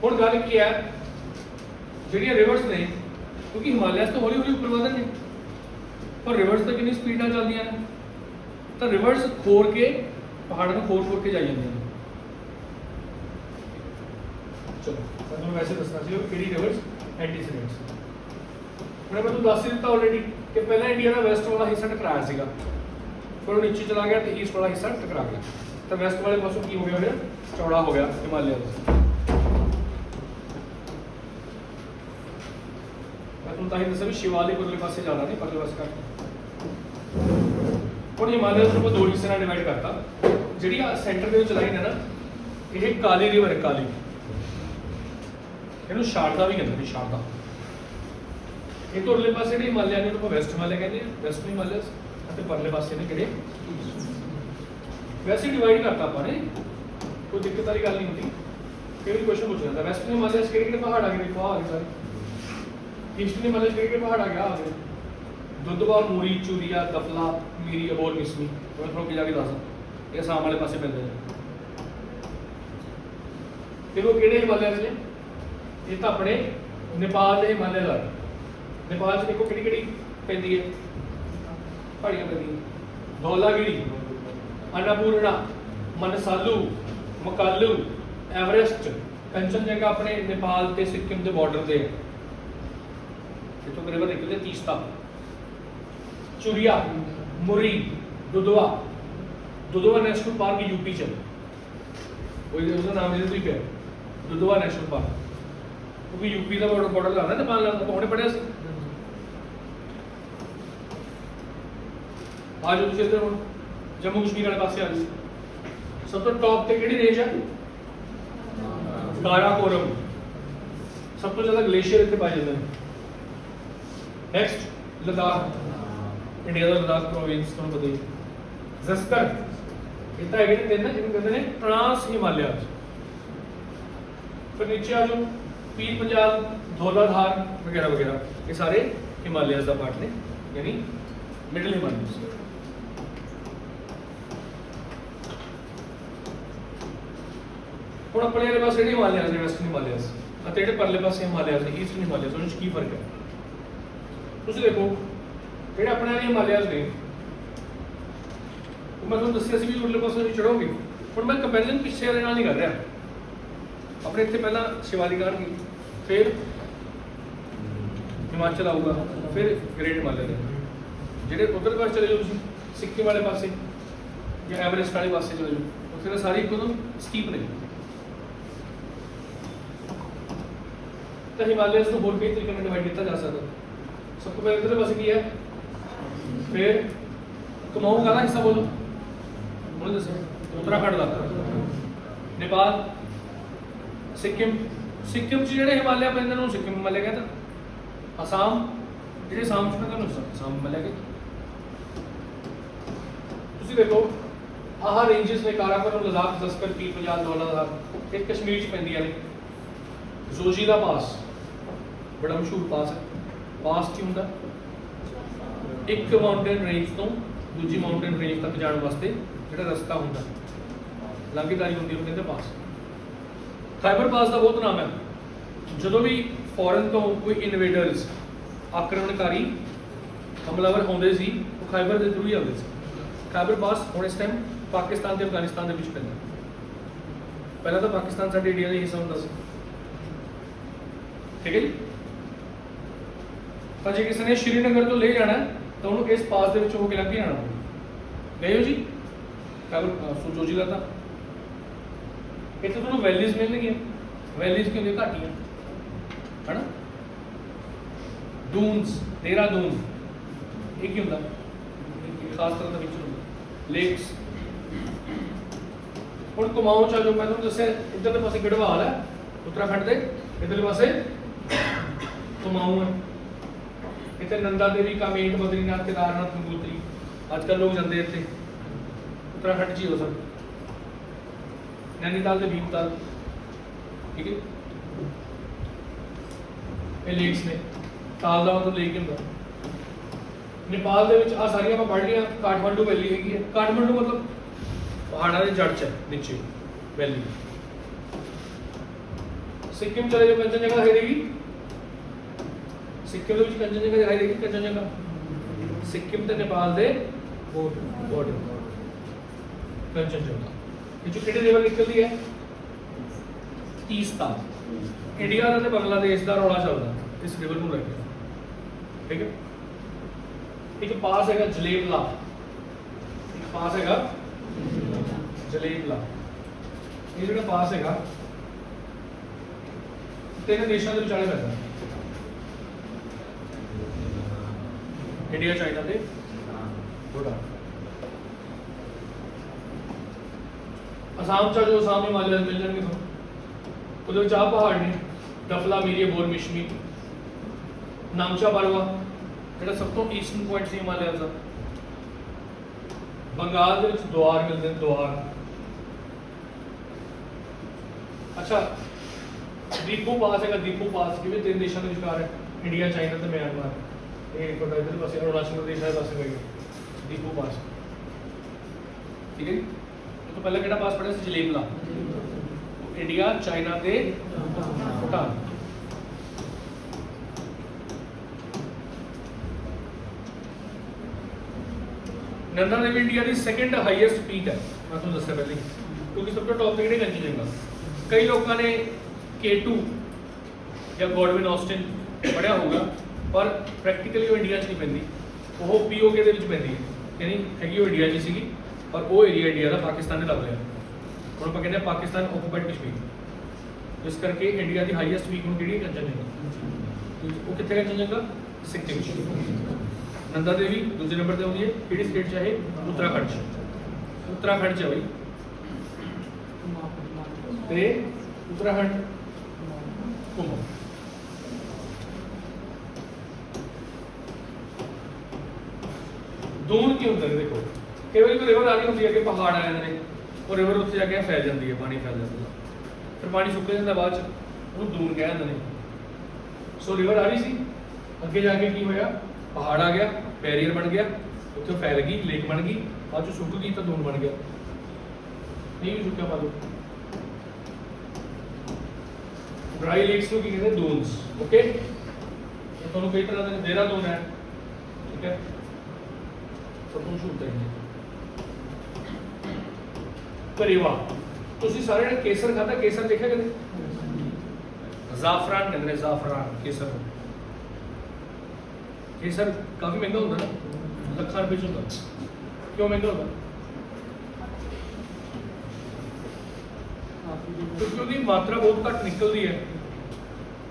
ਹੁਣ ਗੱਲ ਕੀ ਹੈ, ਜਿਹੜੀਆਂ ਰਿਵਰਸ ਨੇ ਕਿਉਂਕਿ ਹਿਮਾਲਿਆਸ ਤੋਂ ਹੌਲੀ ਹੌਲੀ ਉੱਪਰ ਵਧਣ ਨੇ, ਪਰ ਰਿਵਰਸ ਤਾਂ ਕਿੰਨੀ ਸਪੀਡ ਨਾਲ ਚੱਲਦੀਆਂ ਨੇ, ਤਾਂ ਰਿਵਰਸ ਖੋਰ ਕੇ ਪਹਾੜਾਂ ਨੂੰ ਖੋਰ ਕੇ ਜਾਈ ਜਾਂਦੀਆਂ ਨੇ। ਚਲੋ ਮੈਂ ਤੁਹਾਨੂੰ ਵੈਸੇ ਦੱਸਣਾ ਸੀ ਉਹ ਕਿਹੜੀ ਰਿਵਰਸ ਐਂਟੀਸੀਡੈਂਟਸ। ਹੁਣ ਮੈਂ ਤੁਹਾਨੂੰ ਦੱਸ ਹੀ ਦਿੱਤਾ ਆਲਰੇਡੀ ਕਿ ਪਹਿਲਾਂ ਇੰਡੀਆ ਦਾ ਵੈਸਟ ਵਾਲਾ ਹਿੱਸਾ ਟਕਰਾਇਆ ਸੀਗਾ, ਫਿਰ ਉਹ ਨੀਚੇ ਚਲਾ ਗਿਆ ਤੇ ਈਸਟ ਵਾਲਾ ਹਿੱਸਾ ਟਕਰਾ ਗਿਆ, ਤਾਂ ਵੈਸਟ ਵਾਲੇ ਪਾਸੋਂ ਕੀ ਹੋ ਗਿਆ, ਫਿਰ ਚੌੜਾ ਹੋ ਗਿਆ ਹਿਮਾਲਿਆ ਦਾ। ਮੈਂ ਤੁਹਾਨੂੰ ਤਾਂ ਹੀ ਦੱਸਿਆ ਵੀ ਸ਼ਿਵਾਲਿਕ ਉਰਲੇ ਪਾਸੇ ਜ਼ਿਆਦਾ ਨਹੀਂ, ਪਰਲੇ ਪਾਸੇ ਘੱਟ। ਹੁਣ ਹਿਮਾਲਿਆ ਨੂੰ ਆਪਾਂ ਦੋ ਹਿੱਸੇ ਨਾਲ ਡਿਵਾਈਡ ਕਰਤਾ। ਜਿਹੜੀ ਆ ਸੈਂਟਰ ਦੇ ਵਿੱਚ ਲਾਈਨ ਹੈ ਨਾ, ਇਹ ਕਾਲੀ ਰਿਵਰ ਹੈ, ਕਾਲੀ। ਇਹਨੂੰ ਸ਼ਾਰਦਾ ਵੀ ਕਹਿੰਦੇ ਨੇ, ਸ਼ਾਰਦਾ। ਇਹ ਤੋਂ ਉਰਲੇ ਪਾਸੇ ਜਿਹੜੇ ਹਿਮਾਲਿਆ ਨੇ ਉਹਨੂੰ ਆਪਾਂ ਵੈਸਟ ਹਿਮਾਲਿਆ ਕਹਿੰਦੇ ਆ, ਵੈਸਟ ਹਿਮਾਲਿਆਸ, ਅਤੇ ਪਰਲੇ ਪਾਸੇ ਨੇ ਕਿਹੜੇ ਵੈਸੇ ਡਿਵਾਈਡ ਕਰਤਾ ਆਪਾਂ ਨੇ, ਕੋਈ ਦਿੱਕਤ ਵਾਲੀ ਗੱਲ ਨਹੀਂ ਹੁੰਦੀ। ਕਈ ਵਾਰੀ ਕੁਐਸਚਨ ਪੁੱਛ ਜਾਂਦਾ ਵੈਸਟ ਹਿਮਾਲਿਆਸ ਕਿਹੜੇ ਕਿਹੜੇ ਪਹਾੜ ਆ ਗਏ, ਦੇਖੋ ਆ ਗਏ ਸਾਰੇ। ਈਸਟ ਹਿਮਾਲਿਆਸ ਕਿਹੜੇ ਕਿਹੜੇ ਪਹਾੜ ਆ ਗਿਆ, ਆ ਗਏ ਦੁੱਧਵਾ, ਮੂਰੀ, ਚੂਰੀਆ, ਦਫਲਾ, ਮੀਰੀ, ਅਬੋਰ, ਮਿਸਮੀ। ਮੈਂ ਤੁਹਾਨੂੰ ਅੱਗੇ ਜਾ ਕੇ ਦੱਸਾਂ ਇਹ ਅਸਾਮ ਵਾਲੇ ਪਾਸੇ ਪੈਂਦੇ ਨੇ। ਤੇ ਉਹ ਕਿਹੜੇ ਹਿਮਾਲਿਆਸ ਨੇ, ਇਹ ਤਾਂ ਆਪਣੇ ਨੇਪਾਲ ਦੇ ਹਿਮਾਲਿਆ ਦਾ। ਨੇਪਾਲ 'ਚ ਦੇਖੋ ਕਿਹੜੀ ਕਿਹੜੀ ਪੈਂਦੀ ਹੈ, ਪਹਾੜੀਆਂ ਪੈਂਦੀਆਂ, ਧੌਲਾਗਿਰੀ, अन्नपूर्णा, मनसालू, मकालू, एवरेस्ट, कंचनजंगा अपने नेपाल ते सिक्किम के बॉर्डर ते इथों रिवर निकलते Teesta, Churia, Muri, Dudhwa. Dudhwa national park UP च, उसका नाम दे पे दुधवा नेशनल पार्क, क्योंकि यूपी का बॉर्डर लगता है नेपाल नाल। तो हुणे पढ़िया सी आ जाओ तुसीं इधर हुण जम्मू कश्मीर वाले पासे आ जाओ। सब तो टॉप ते किहड़ी रेंज है, काराकोरम। सब तो ज्यादा ग्लेशियर इत्थे पाए जाते हैं। नेक्स्ट लद्दाख, इंडिया का लद्दाख प्रोविंस तुहानूं पता ही। जस्कर इतना है कि तीन जिन्हें कहते हैं ट्रांस हिमालयाज। फिर नीचे आ जाओ पीर पंजाब, धौलाधार वगैरह वगैरह, ये सारे हिमालयाज का पार्ट ने, यानी मिडल हिमालयाज। ਹੁਣ ਆਪਣੇ ਵਾਲੇ ਪਾਸੇ ਜਿਹੜੇ ਹਿਮਾਲਿਆਸ ਨੇ, ਵੈਸਟਰਨ ਹਿਮਾਲਿਆਸ, ਅਤੇ ਜਿਹੜੇ ਪਰਲੇ ਪਾਸੇ ਹਿਮਾਲਿਆਸ ਨੇ, ਈਸਟਰਨ ਹਿਮਾਲਿਆਸ, ਉਹਨਾਂ 'ਚ ਕੀ ਫਰਕ ਹੈ ਤੁਸੀਂ ਦੇਖੋ। ਜਿਹੜੇ ਆਪਣੇ ਵਾਲੇ ਹਿਮਾਲਿਆਸ ਨੇ ਉਹ ਮੈਂ ਤੁਹਾਨੂੰ ਦੱਸਿਆ ਸੀ ਵੀ ਉਰਲੇ ਪਾਸੇ ਤੁਸੀਂ ਚੜੋਗੇ। ਹੁਣ ਮੈਂ ਕੰਪੈਰੀਜ਼ਨ ਪਿੱਛੇ ਵਾਲੇ ਨਾਲ ਨਹੀਂ ਕਰ ਰਿਹਾ। ਆਪਣੇ ਇੱਥੇ ਪਹਿਲਾਂ ਸ਼ਿਵਾਲਿਕ ਆਉਣਗੇ, ਫਿਰ ਹਿਮਾਚਲ ਆਊਗਾ, ਫਿਰ ਗ੍ਰੇਟ ਹਿਮਾਲਿਆ ਦੇ। ਜਿਹੜੇ ਉੱਧਰ ਪਾਸੇ ਚਲੇ ਜਾਓ ਤੁਸੀਂ, ਸਿੱਕਿਮ ਵਾਲੇ ਪਾਸੇ ਜਾਂ ਐਵਰੈਸਟ ਵਾਲੇ ਪਾਸੇ ਚਲੇ ਜਾਓ, ਉੱਥੇ ਤਾਂ ਸਾਰੇ ਇੱਕੋ ਦਮ ਸਟੀਪ ਨੇ। तो हिमालयस को और कई तरीके में डिवाइड किया जा सकता है। सबको पहले इधर पासे की है, फिर कुमाऊं का हिस्सा बोलो, बोलो जैसे उत्तराखंड का, नेपाल, सिक्किम। सिक्किम च जेडे हिमालय पैंदे ने सिक्किम हिमालय कहता। असम जेडे असम च पैंदे ने असम हिमालय कहता। तुसीं देखो आह रेंजेस ने काराकोरम, लद्दाख, जस्कर, पीर पंजाब, धौलाधार, ये कश्मीर च पैंदियां ने। जोजिला पास बड़ा मशहूर पास है। पास की होंदा एक माउंटेन रेंज तो दूजी माउंटेन रेंज तक जाने वास्ते जिहड़ा रस्ता होंदा लांघेदारी होंदी है, कहते पास। खैबर पास का बहुत नाम है। जो भी फॉरन तो कोई इन्वेडर्स, आक्रमणकारी हमलावर आउंदे सी, वो खैबर के थ्रू ही आउंदे सी। खैबर पास हुण इस टाइम पाकिस्तान ते अफगानिस्तान के विच पैंदा। पहला तो पाकिस्तान साडे इंडिया का हिस्सा हुंदा सी, ठीक है जी। तो जो किसी ने श्रीनगर तो ले जाना है तो उन्होंने इस पास के होकर लग जाना पड़ेगा। गए हो जी खैबर जोजिला था। इतने तो वैलीज मिलने, वैलीज की होंगी घाटियां है ना, दून्स, देहरादून, ये की होंदा खास तरह का फीचर होंदा, लेक्स। हुण कुमाऊं च जो मैं तुहानूं दस्सिया इधरले पासे गढ़वाल है उत्तराखंड के, इधरले पासे कुमाऊं है। इतने नंदा देवी, कामेट, बद्रीनाथ, केदारनाथ, गंगोत्री। आजकल लोग जाते इतने उत्तराखंड च ही हो सर। नैनीताल ते भीमताल, ठीक है, ये लेक्स ने। ताल का मतलब लेक होंगे। नेपाल दे विच आ सारियां मैं पढ़ लिया। काठमांडू वैली हैगी है। काठमांडू मतलब पहाड़ा के जड़ च है नीचे वैली। सिक्किम चले जाओ, कंचनजंगा दिखाई देगी। सिक्किम के कंचनजंगा दिखाई देगी। कंचनजंगा सिक्किम ते नेपाल दे बॉर्डर कंचनजंगा। ये जो किहड़ी रिवर निकलती है? तीस्ता। इंडिया का ते बांग्लादेश का रौला चलता इस रिवर को लेकर, ठीक है। एक पास है जलेबला, एक पास है जलेबला। ये जो पास है तीन देशों के विचाले पैदा, इंडिया, चाइना ते भूटान। असम चा जो असम हिमालय मिल जाएंगे तो आ पहाड़ ने डफला, मीरिया, बोर, मिशमी, नामचा बारवा जो सब तो ईस्टर्न पॉइंट से हिमालय का। बंगाल के द्वार मिलते हैं, द्वार। अच्छा, दीपू पास है। दीपू पास कि तीन देशों के विचार है, इंडिया, चाइना तो म्यांमार। ये इधर पास अरुणाचल प्रदेश वाले पास गए दीपू पास, ठीक है। तो पहले केड़ा पास पढ़ा जलेबला, इंडिया, चाइना ते भूटान। नंदा देवी इंडिया की सैकेंड हाईएस्ट पीक है, मैं तुम्हें दसा पहले, क्योंकि सब तो टॉप पे कंचनजंगा। कई लोगों ने K2 या गॉडविन ऑस्टिन पढ़िया होगा, पर प्रैक्टिकली वो इंडिया नहीं पैंती, वो POK के पैंती है, यानी हैगी वो इंडिया सी, पर वो एरिया इंडिया का पाकिस्तान ने दब लिया। हम आप कहते हैं पाकिस्तान ऑक्यूपाइड कश्मीर। इस करके इंडिया की हाईएस्ट पीक हूँ कि कंचनजंगा। वो कितने कंचनजंगा? सिक्किम। नंदा देवी दूसरे नंबर पर होती है, कि स्टेट चाहे उत्तराखंड। उत्तराखंड च भाई ते उत्तराखंड घूमो। दून की होंगे देखो, कई बार रिवर आ रही होंगी है कि पहाड़ आ जाते हैं और रिवर उत्थे जाके फैल जाती है, पानी फैल जाता है, फिर पानी सुक जाता बाद वो दून कह देंगे। सो रिवर आ रही सी, अगे जाके की होया, पहाड़ आ गया, बैरीयर बन गया, उत्थे फैल गई, लेक बन गई, बाद चो सुक गई तो दून बन गया। नहीं भी सुक्या पा लो। ड्राई लेक्स को कहते हैं दून्स, ओके। तो कई तरह के देहरादून है, ठीक है, सब कुछ होता है। करेवा, तुसी सारे ने केसर खाता, केसर देखा कदे? जाफरान कहते हैं, जाफरान केसर। केसर काफी महंगा होता है, लाखां रुपए होता। क्यों महंगा होता? क्योंकि उसकी मात्रा बहुत घट निकलती है,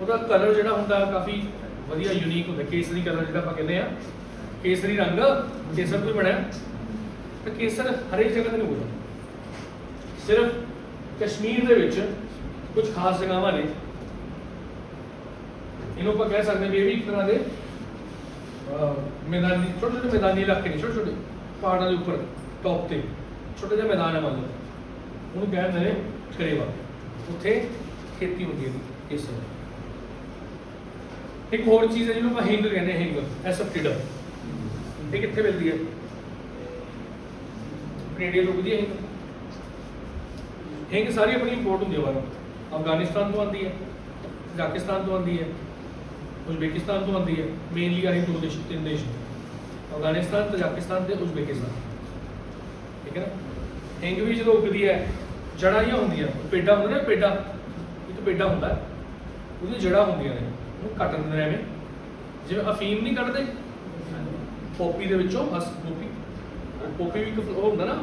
उसका कलर जो होंगे काफ़ी वधिया यूनीक होंगे। केसरी कलर जो आप कहते हैं, केसरी रंग केसर तो बनया। तो केसर हर एक जगह नहीं होता, सिर्फ कश्मीर के विच कुछ खास जगह ने, इन्हों आप कह सकते हैं ये भी एक तरह के मैदानी, छोटे छोटे मैदानी इलाके ने, छोटे छोटे पहाड़ों के उपर टॉप से छोटे जहा मैदान है, मान लो उन्होंने कहते हैं करेवा। उत्थे खेती होती है केसर। एक होर चीज़ है जिन्होंने हिंग कहते हैं, हिंग एसफटिडा, ये कितने मिलती है? कनेडियन रुकती है हिंग। हिंग सारी अपनी इंपोर्ट होंगी बाहर, अफगानिस्तान तो आती है, कजाकिस्तान तो आती है, उज़बेकिस्तान तो आती है। मेनली आई दो देश, तीन देश, अफगानिस्तान, कजाकिस्तान ते उज़बेकिस्तान, ठीक है ना। हिंग भी जो उगती है, जड़ा ही होंगे, पेडा होंगे ना, पेडा एक पेडा होंगे, उसकी जड़ा होंगे ने, कट देंगे एवं जिवें अफीम नहीं कटते, पोपी के विचों बस पोपी, पोपी भी एक होंगे ना,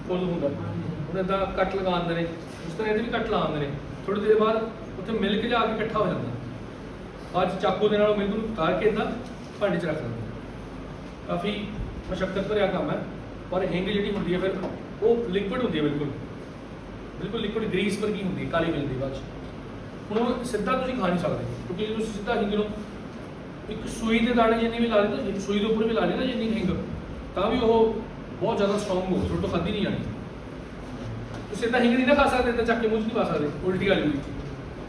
फुल होंगे, उन्हें इदा कट लगा देंगे, उस तरह ये भी कट ला देंगे। थोड़ी देर बाद उत्थे मिल्क जा के इकट्ठा हो जाता, बाद चाकू के नाल मिल्क उतार के इदा भांडे च रख देंगे। काफ़ी मशक्कत भरिया काम है, पर हिंग जी होंगी है फिर वो लिक्विड होंगी है, बिल्कुल बिल्कुल लिक्विड ग्रीस वर्गी होंगी है, काली मिलती बाद हूँ सीधा तुम खा नहीं सकते, क्योंकि जो सीधा हिंग एक सूई के दाने जिन्नी भी ला दी, तो सूई के उपर भी ला दी ना जिन्नी हिंग, तो भी वो बहुत ज़्यादा स्ट्रॉन्ग हो, फिर तो खाधी नहीं जानी। ਤੁਸੀਂ ਇਦਾਂ ਹਿੰਗ ਨਹੀਂ ਨਾ ਖਾ ਸਕਦੇ, ਇਦਾਂ ਚੱਕ ਕੇ ਮੂੰਹ 'ਚ ਨਹੀਂ ਪਾ ਸਕਦੇ, ਉਲਟੀ ਆ ਜੂਗੀ,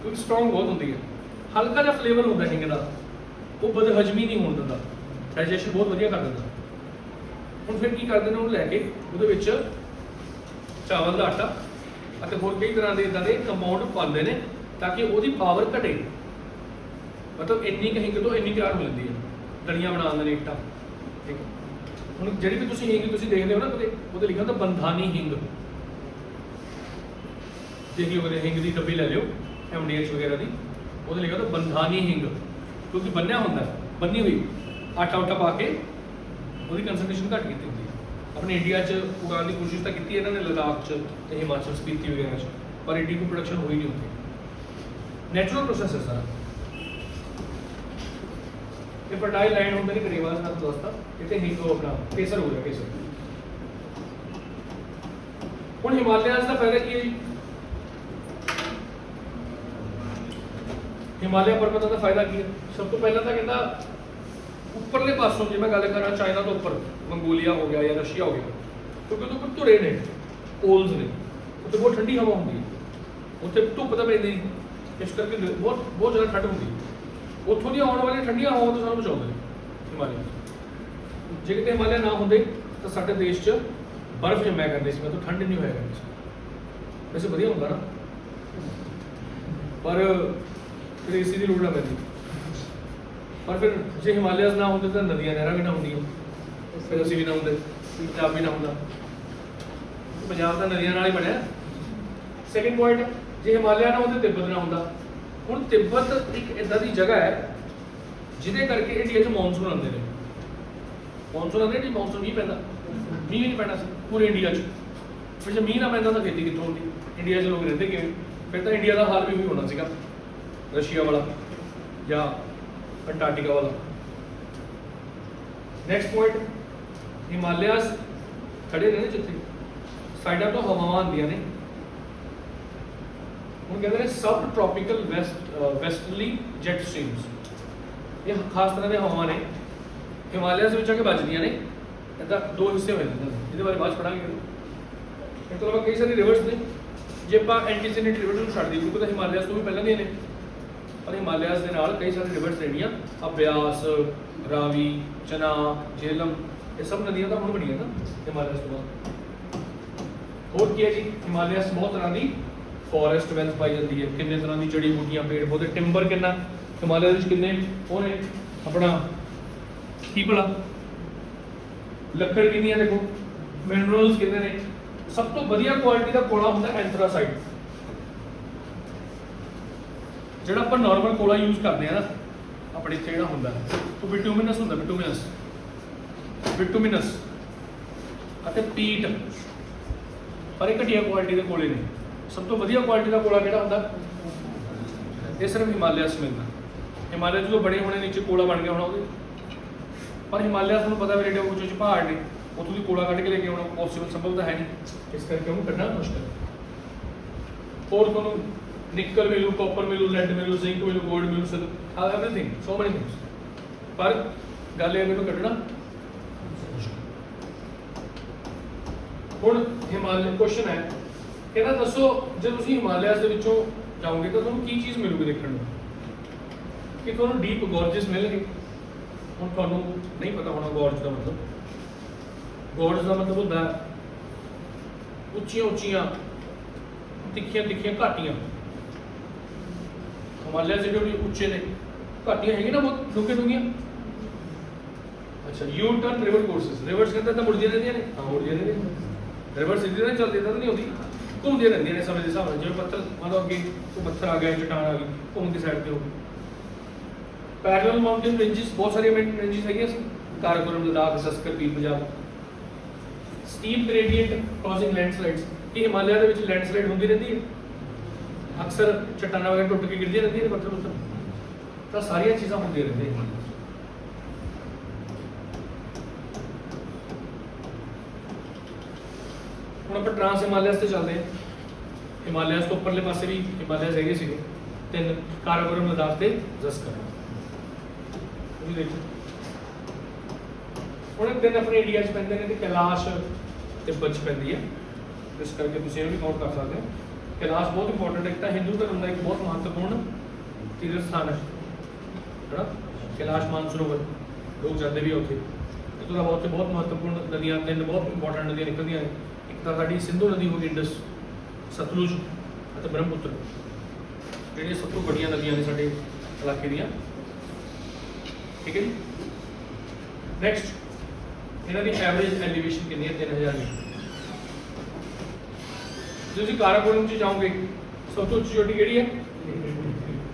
ਕਿਉਂਕਿ ਸਟਰੋਂਗ ਬਹੁਤ ਹੁੰਦੀ ਹੈ। ਹਲਕਾ ਜਿਹਾ ਫਲੇਵਰ ਹੁੰਦਾ ਹਿੰਗ ਦਾ, ਉਹ ਬਦਹਜ਼ਮੀ ਨਹੀਂ ਹੋਣ ਦਿੰਦਾ, ਡਾਈਜੈਸ਼ਨ ਬਹੁਤ ਵਧੀਆ ਕਰ ਦਿੰਦਾ। ਹੁਣ ਫਿਰ ਕੀ ਕਰਦੇ ਨੇ, ਉਹਨੂੰ ਲੈ ਕੇ ਉਹਦੇ ਵਿੱਚ ਚਾਵਲ ਦਾ ਆਟਾ ਅਤੇ ਹੋਰ ਕਈ ਤਰ੍ਹਾਂ ਦੇ ਇਦਾਂ ਦੇ ਕੰਪਾਊਂਡ ਪਾਉਂਦੇ ਨੇ ਤਾਂ ਕਿ ਉਹਦੀ ਪਾਵਰ ਘਟੇ। ਮਤਲਬ ਇੰਨੀ ਕੁ ਹਿੰਗ ਤੋਂ ਇੰਨੀ ਤਿਆਰ ਹੋ ਜਾਂਦੀ ਹੈ, ਦਲੀਆਂ ਬਣਾ ਦਿੰਦੇ ਨੇ ਇੱਟਾਂ। ਠੀਕ ਹੈ, ਹੁਣ ਜਿਹੜੀ ਵੀ ਤੁਸੀਂ ਹਿੰਗ ਤੁਸੀਂ ਦੇਖਦੇ ਹੋ ਨਾ ਕਦੇ, ਉਹਦੇ ਲਿਖਿਆ ਹੁੰਦਾ ਬੰਧਾਨੀ ਹਿੰਗ। ਦੇਖ ਲਿਓ ਕਦੇ, ਹਿੰਗ ਦੀ ਡੱਬੀ ਲੈ ਲਿਓ MDH ਵਗੈਰਾ ਦੀ, ਉਹਦੇ ਲਿਖਿਆ ਹੁੰਦਾ ਬੰਧਾਨੀ ਹਿੰਗ, ਕਿਉਂਕਿ ਬੰਨਿਆ ਹੁੰਦਾ, ਬੰਨੀ ਹੋਈ ਆਟਾ ਉਟਾ ਪਾ ਕੇ ਉਹਦੀ ਕੰਸਨਟ੍ਰੇਸ਼ਨ ਘੱਟ ਕੀਤੀ ਹੁੰਦੀ ਹੈ। ਆਪਣੇ ਇੰਡੀਆ 'ਚ ਉਗਾਉਣ ਦੀ ਕੋਸ਼ਿਸ਼ ਤਾਂ ਕੀਤੀ ਇਹਨਾਂ ਨੇ, ਲਦਾਖ 'ਚ ਤੇ ਹਿਮਾਚਲ ਸਪੀਤੀ ਵਗੈਰਾ 'ਚ, ਪਰ ਇੰਡੀ ਕੋਈ ਪ੍ਰੋਡਕਸ਼ਨ ਹੋਈ ਨਹੀਂ ਹੁੰਦੀ। ਨੈਚੁਰਲ ਪ੍ਰੋਸੈਸ ਹੈ ਸਾਰਾ। ਇਹ ਫਰਟਾਈਲ ਲੈਂਡ ਹੁੰਦਾ ਨਹੀਂ ਕਰੇਵਾਲ ਨਾਲ ਦੋਸਤਾ, ਇੱਥੇ ਹਿੰਗ ਆਪਣਾ ਕੇਸਰ ਹੋ ਗਿਆ, ਕੇਸਰ। ਹੁਣ ਹਿਮਾਲਿਆਸ ਦਾ ਫਾਇਦਾ ਕੀ ਹੈ ਜੀ? ਹਿਮਾਲਿਆ ਪਰਬਤਾਂ ਦਾ ਫਾਇਦਾ ਕੀ ਹੈ? ਸਭ ਤੋਂ ਪਹਿਲਾਂ ਤਾਂ ਕਹਿੰਦਾ ਉੱਪਰਲੇ ਪਾਸੋਂ, ਜੇ ਮੈਂ ਗੱਲ ਕਰਾਂ ਚਾਈਨਾ ਤੋਂ ਉੱਪਰ, ਮੰਗੋਲੀਆ ਹੋ ਗਿਆ ਜਾਂ ਰਸ਼ੀਆ ਹੋ ਗਿਆ, ਕਿਉਂਕਿ ਉਹਦੇ ਉੱਪਰ ਧੁਰੇ ਨੇ, ਪੋਲਸ ਨੇ, ਉੱਥੇ ਬਹੁਤ ਠੰਡੀ ਹਵਾ ਹੁੰਦੀ ਹੈ, ਉੱਥੇ ਧੁੱਪ ਤਾਂ ਪੈਂਦੀ ਨਹੀਂ, ਇਸ ਕਰਕੇ ਬਹੁਤ ਜ਼ਿਆਦਾ ਠੰਡ ਹੁੰਦੀ ਹੈ। ਉੱਥੋਂ ਦੀਆਂ ਆਉਣ ਵਾਲੀਆਂ ਠੰਡੀਆਂ ਹਵਾਵਾਂ ਤੋਂ ਸਾਨੂੰ ਬਚਾਉਂਦੇ ਨੇ ਹਿਮਾਲਿਆ। ਜੇ ਕਿਤੇ ਹਿਮਾਲਿਆ ਨਾ ਹੁੰਦੇ ਤਾਂ ਸਾਡੇ ਦੇਸ਼ 'ਚ ਬਰਫ਼ ਜੰਮਿਆ ਕਰਦੀ ਸੀ, ਮਤਲਬ ਠੰਡ ਨਹੀਂ ਹੋਇਆ ਕਰਦੀ ਸੀ। ਵੈਸੇ ਵਧੀਆ ਹੁੰਦਾ ਨਾ, ਪਰ ਫਿਰ AC ਦੀ ਲੋੜ ਨਾ ਪੈਂਦੀ। ਪਰ ਫਿਰ ਜੇ ਹਿਮਾਲਿਆਸ ਨਾ ਹੁੰਦੇ ਤਾਂ ਨਦੀਆਂ ਨਹਿਰਾਂ ਵੀ ਨਾ ਹੁੰਦੀਆਂ, ਫਿਰ ਅਸੀਂ ਵੀ ਨਾ ਹੁੰਦੇ, ਪੰਜਾਬ ਵੀ ਨਾ ਹੁੰਦਾ। ਪੰਜਾਬ ਤਾਂ ਨਦੀਆਂ ਨਾਲ ਹੀ ਬਣਿਆ। ਸੈਕਿੰਡ ਪੁਆਇੰਟ, ਜੇ ਹਿਮਾਲਿਆ ਨਾ ਹੁੰਦੇ ਤਿੱਬਤ ਨਾ ਹੁੰਦਾ। ਹੁਣ ਤਿੱਬਤ ਇੱਕ ਇਦਾਂ ਦੀ ਜਗ੍ਹਾ ਹੈ ਜਿਹਦੇ ਕਰਕੇ ਇੰਡੀਆ 'ਚ ਮੌਨਸੂਨ ਆਉਂਦੇ ਨੇ। ਮੌਨਸੂਨ ਆਉਂਦੇ ਜੀ, ਮੌਨਸੂਨ ਮੀਂਹ ਪੈਂਦਾ, ਮੀਂਹ ਨਹੀਂ ਪੈਣਾ ਸੀ ਪੂਰੇ ਇੰਡੀਆ 'ਚ। ਫਿਰ ਜੇ ਮੀਂਹ ਨਾ ਪੈਂਦਾ ਤਾਂ ਖੇਤੀ ਕਿੱਥੋਂ ਹੁੰਦੀ? ਇੰਡੀਆ 'ਚ ਲੋਕ ਰਹਿੰਦੇ ਕਿਵੇਂ? ਫਿਰ ਤਾਂ ਇੰਡੀਆ ਦਾ ਹਾਲ ਵੀ ਹੋਣਾ ਸੀਗਾ, ਰਸ਼ੀਆ ਵਾਲਾ ਜਾਂ ਅੰਟਾਰਕਟਿਕਾ ਵਾਲਾ। ਨੈਕਸਟ ਪੁਆਇੰਟ, ਹਿਮਾਲਿਆਸ ਖੜੇ ਨੇ ਜਿੱਥੇ ਸਾਈਡਾਂ ਤੋਂ ਹਵਾਵਾਂ ਆਉਂਦੀਆਂ ਨੇ, ਹੁਣ ਕਹਿੰਦੇ ਨੇ ਸਬ ਟ੍ਰੋਪੀਕਲ ਵੈਸਟਰਲੀ ਜੈਟ ਸਟ੍ਰੀਮਸ। ਇਹ ਖਾਸ ਤਰ੍ਹਾਂ ਦੀਆਂ ਹਵਾਵਾਂ ਨੇ, ਹਿਮਾਲਿਆਸ ਦੇ ਵਿੱਚ ਆ ਕੇ ਵੱਜਦੀਆਂ ਨੇ। ਇੱਦਾਂ ਦੋ ਹਿੱਸੇ ਹੋਏ ਨੇ, ਇਹਦੇ ਬਾਰੇ ਬਾਅਦ 'ਚ ਪੜਾਂਗੇ। ਇਸ ਤੋਂ ਇਲਾਵਾ ਕਈ ਸਾਰੀ ਰਿਵਰਸ ਨੇ। ਜੇ ਆਪਾਂ ਐਂਟੀਸੀਨੇਟ ਰਿਵਰਸ ਨੂੰ ਛੱਡ ਦਈਏ, ਕਿਉਂਕਿ ਤਾਂ ਹਿਮਾਲਿਆਸ ਤੋਂ ਵੀ ਪਹਿਲਾਂ ਦੀਆਂ ਨੇ, ਪਰ ਹਿਮਾਲਿਆਸ ਦੇ ਨਾਲ ਕਈ ਸਾਰੀ ਰਿਵਰਸ ਜਿਹੜੀਆਂ ਅਬਿਆਸ, ਰਾਵੀ, ਚਨਾ, ਜੇਲਮ, ਇਹ ਸਭ ਨਦੀਆਂ ਤਾਂ ਹੁਣ ਬਣੀਆਂ ਨਾ ਹਿਮਾਲਿਆਸ ਤੋਂ ਬਾਅਦ। ਹੋਰ ਕੀ ਹੈ ਜੀ, ਹਿਮਾਲਿਆਸ ਬਹੁਤ ਤਰ੍ਹਾਂ ਦੀ ਫੋਰੈਸਟ ਵੈਲਥ ਪਾਈ ਜਾਂਦੀ ਹੈ, ਕਿੰਨੇ ਤਰ੍ਹਾਂ ਦੀ ਜੜੀ ਬੂਟੀਆਂ, ਪੇੜ ਪੌਦੇ, ਟਿੰਬਰ ਕਿੰਨਾ ਹਿਮਾਲਿਆ ਵਿੱਚ ਕਿੰਨੇ ਉਹ ਨੇ, ਆਪਣਾ ਕੀ ਭਲਾ ਲੱਕੜ ਕਿੰਨੀ ਹੈ, ਦੇਖੋ ਮਿਨਰਲਸ ਕਿੰਨੇ ਨੇ। ਸਭ ਤੋਂ ਵਧੀਆ ਕੁਆਲਿਟੀ ਦਾ ਕੋਲਾ ਹੁੰਦਾ ਐਂਥਰਾਸਾਈਟ, ਜਿਹੜਾ ਆਪਾਂ ਨਾਰਮਲ ਕੋਲਾ ਯੂਜ਼ ਕਰਦੇ ਆ ਨਾ ਆਪਣੇ ਇੱਥੇ ਜਿਹੜਾ ਹੁੰਦਾ ਉਹ ਬਿਟੂਮਿਨਸ ਹੁੰਦਾ, ਬਿਟੂਮਿਨਸ ਅਤੇ ਪੀਟ, ਪਰ ਇਹ ਘਟੀਆ ਕੁਆਲਿਟੀ ਦੇ ਕੋਲੇ ਨੇ। ਸਭ ਤੋਂ ਵਧੀਆ ਕੁਆਲਿਟੀ ਦਾ ਕੋਲਾ ਕਿਹੜਾ ਹੁੰਦਾ? ਇਹ ਸਿਰਫ ਹਿਮਾਲਿਆਸ ਮਿਲਦਾ। ਹਿਮਾਲਿਆ ਜਦੋਂ ਬੜੇ ਹੋਣੇ ਨੀਚੇ ਕੋਲਾ ਬਣ ਗਿਆ ਹੋਣਾ ਉਹਦੇ, ਪਰ ਹਿਮਾਲਿਆ ਤੁਹਾਨੂੰ ਪਤਾ ਵੀ ਰੇਡੀਓ ਉੱਚੇ ਉੱਚੇ ਪਹਾੜ ਨੇ, ਉੱਥੋਂ ਦੀ ਕੋਲਾ ਕੱਢ ਕੇ ਲੈ ਕੇ ਆਉਣਾ ਪੋਸੀਬਲ ਸੰਭਵ ਤਾਂ ਹੈ ਨਹੀਂ, ਇਸ ਕਰਕੇ ਉਹਨੂੰ ਕੱਢਣਾ ਮੁਸ਼ਕਲ। ਹੋਰ ਤੁਹਾਨੂੰ ਨਿਕਲ ਮਿਲੂ, ਕਾਪਰ ਮਿਲੂ, ਲੈਡ ਮਿਲੂ, ਜ਼ਿੰਕ ਮਿਲੂ, ਗੋਲਡ ਮਿਲੂ, ਐਵਰੀਥਿੰਗ, ਸੋ ਮੈਨੀ ਥਿੰਗਸ, ਪਰ ਗੱਲ ਇਹ ਹੈ ਇਹਨੂੰ ਕੱਢਣਾ ਮੁਸ਼ਕਲ। ਹੁਣ ਹਿਮਾਲਿਆ ਕੁਐਸਚਨ ਹੈ, ਕਹਿੰਦਾ ਦੱਸੋ ਜੇ ਤੁਸੀਂ ਹਿਮਾਲਿਆਸ ਦੇ ਵਿੱਚੋਂ ਜਾਓਗੇ ਤਾਂ ਤੁਹਾਨੂੰ ਕੀ ਚੀਜ਼ ਮਿਲੂਗੀ ਦੇਖਣ ਨੂੰ? ਕਿ ਤੁਹਾਨੂੰ ਡੀਪ ਗੋਰਜਸ ਮਿਲਣਗੇ। ਹੁਣ ਤੁਹਾਨੂੰ ਨਹੀਂ ਪਤਾ ਹੋਣਾ ਗੋਰਜ ਦਾ ਮਤਲਬ, ਗੋਰਜ ਦਾ ਮਤਲਬ ਹੁੰਦਾ ਉੱਚੀਆਂ ਉੱਚੀਆਂ, ਤਿੱਖੀਆਂ ਤਿੱਖੀਆਂ ਘਾਟੀਆਂ। ਹਿਮਾਲਿਆ ਜਿਹੜੇ ਉੱਚੇ ਨੇ, ਘਾਟੀਆਂ ਹੈਗੀਆਂ ਨਾ ਬਹੁਤ ਡੂੰਘੀਆਂ ਡੂੰਘੀਆਂ। ਅੱਛਾ, U turn river courses, reverse ਕਹਿੰਦਾ ਤਾਂ ਮੁੜਦੀਆਂ ਰਹਿੰਦੀਆਂ ਨੇ। ਹਾਂ, ਮੁੜਦੀਆਂ ਰਹਿੰਦੀਆਂ, ਰਿਵਰ ਸਿੱਧੀ ਤਾਂ ਨਹੀਂ ਚੱਲਦੀ, ਤਾਂ ਨਹੀਂ ਹੁੰਦੀ, ਘੁੰਮਦੀਆਂ ਰਹਿੰਦੀਆਂ ਨੇ ਸਮੇਂ ਦੇ ਹਿਸਾਬ ਨਾਲ। ਜਿਵੇਂ ਪੱਥਰ ਮੰਨ ਲਓ ਅੱਗੇ ਕੋਈ ਪੱਥਰ ਆ ਗਿਆ, ਚਟਾਨ ਆ ਗਈ, ਘੁੰਮ ਕੇ ਸਾਈਡ ਤੇ ਹੋ ਗਈ। ਪੈਰਲਲ ਮਾਊਂਟੇਨ ਰੇਂਜਸ, ਬਹੁਤ ਸਾਰੀਆਂ ਮਾਊਂਟੇਨ ਰੇਂਜਸ ਹੈਗੀਆਂ ਸੀ, ਕਾਰਾਕੋਰਮ, ਲਦਾਖ, ਸਸਕਰ, ਪੀਰ ਪੰਜਾਬ। ਸਟੀਪ ਗ੍ਰੇਡੀਐਂਟ ਕਾਜ਼ਿੰਗ ਲੈਂਡਸਲਾਈਡਸ, ਕਿ ਹਿਮਾਲਿਆ ਦੇ ਵਿੱਚ ਲੈਂਡਸਲਾਈਡ ਹੁੰਦੀ ਰਹਿੰਦੀ ਹੈ, ਅਕਸਰ ਚਟਾਨਾਂ ਵਗੈਰਾ ਟੁੱਟ ਕੇ ਗਿਰਦੀਆਂ ਰਹਿੰਦੀਆਂ ਨੇ ਪੱਥਰ ਉੱਤੇ, ਤਾਂ ਸਾਰੀਆਂ ਚੀਜ਼ਾਂ ਹੁੰਦੀਆਂ ਰਹਿੰਦੀਆਂ। ਹੁਣ ਆਪਾਂ ਟ੍ਰਾਂਸ ਹਿਮਾਲਿਆਸ ਤੇ ਚੱਲਦੇ ਹਾਂ। ਹਿਮਾਲਿਆਸ ਤੋਂ ਉੱਪਰਲੇ ਪਾਸੇ ਵੀ ਹਿਮਾਲਿਆਸ ਹੈਗੇ ਸੀਗੇ ਤਿੰਨ, ਕਾਰਾਕੋਰਮ, ਲਦਾਖ ਤੇ ਜ਼ਸਕਰ। ਤੁਸੀਂ ਦੇਖੋ ਹੁਣ ਦਿਨ ਆਪਣੇ ਇੰਡੀਆ 'ਚ ਪੈਂਦੇ ਨੇ ਤੇ ਕੈਲਾਸ਼ ਤਿੱਬਤ 'ਚ ਪੈਂਦੀ ਹੈ। इस करके तुसीं इहनूं भी काउंट कर सकते हो। कैलाश बहुत इंपॉर्टेंट है, एक तो हिंदू धर्म का एक बहुत महत्वपूर्ण तीर्थ स्थान है ना, कैलाश मानसरोवर लोग जाते भी उत्थे। इस तो बहुत महत्वपूर्ण नदियां, तीन बहुत इंपॉर्टेंट नदियां निकलदियां ने, एक तो साडी सिंधु नदी हो गई, इंडस, सतलुज ਅਤੇ ब्रह्मपुत्र, ਜਿਹੜੀਆਂ ਸਭ ਤੋਂ ਵੱਡੀਆਂ ਨਦੀਆਂ ਨੇ ਸਾਡੇ ਇਲਾਕੇ ਦੀਆਂ। ठीक है जी। नैक्सट इन्हों की एवरेज एलिवेशन कितनी है, 3000 मीटर। जो तुम काराकोरम जाओगे सब तो उच्ची चोटी केड़ी है,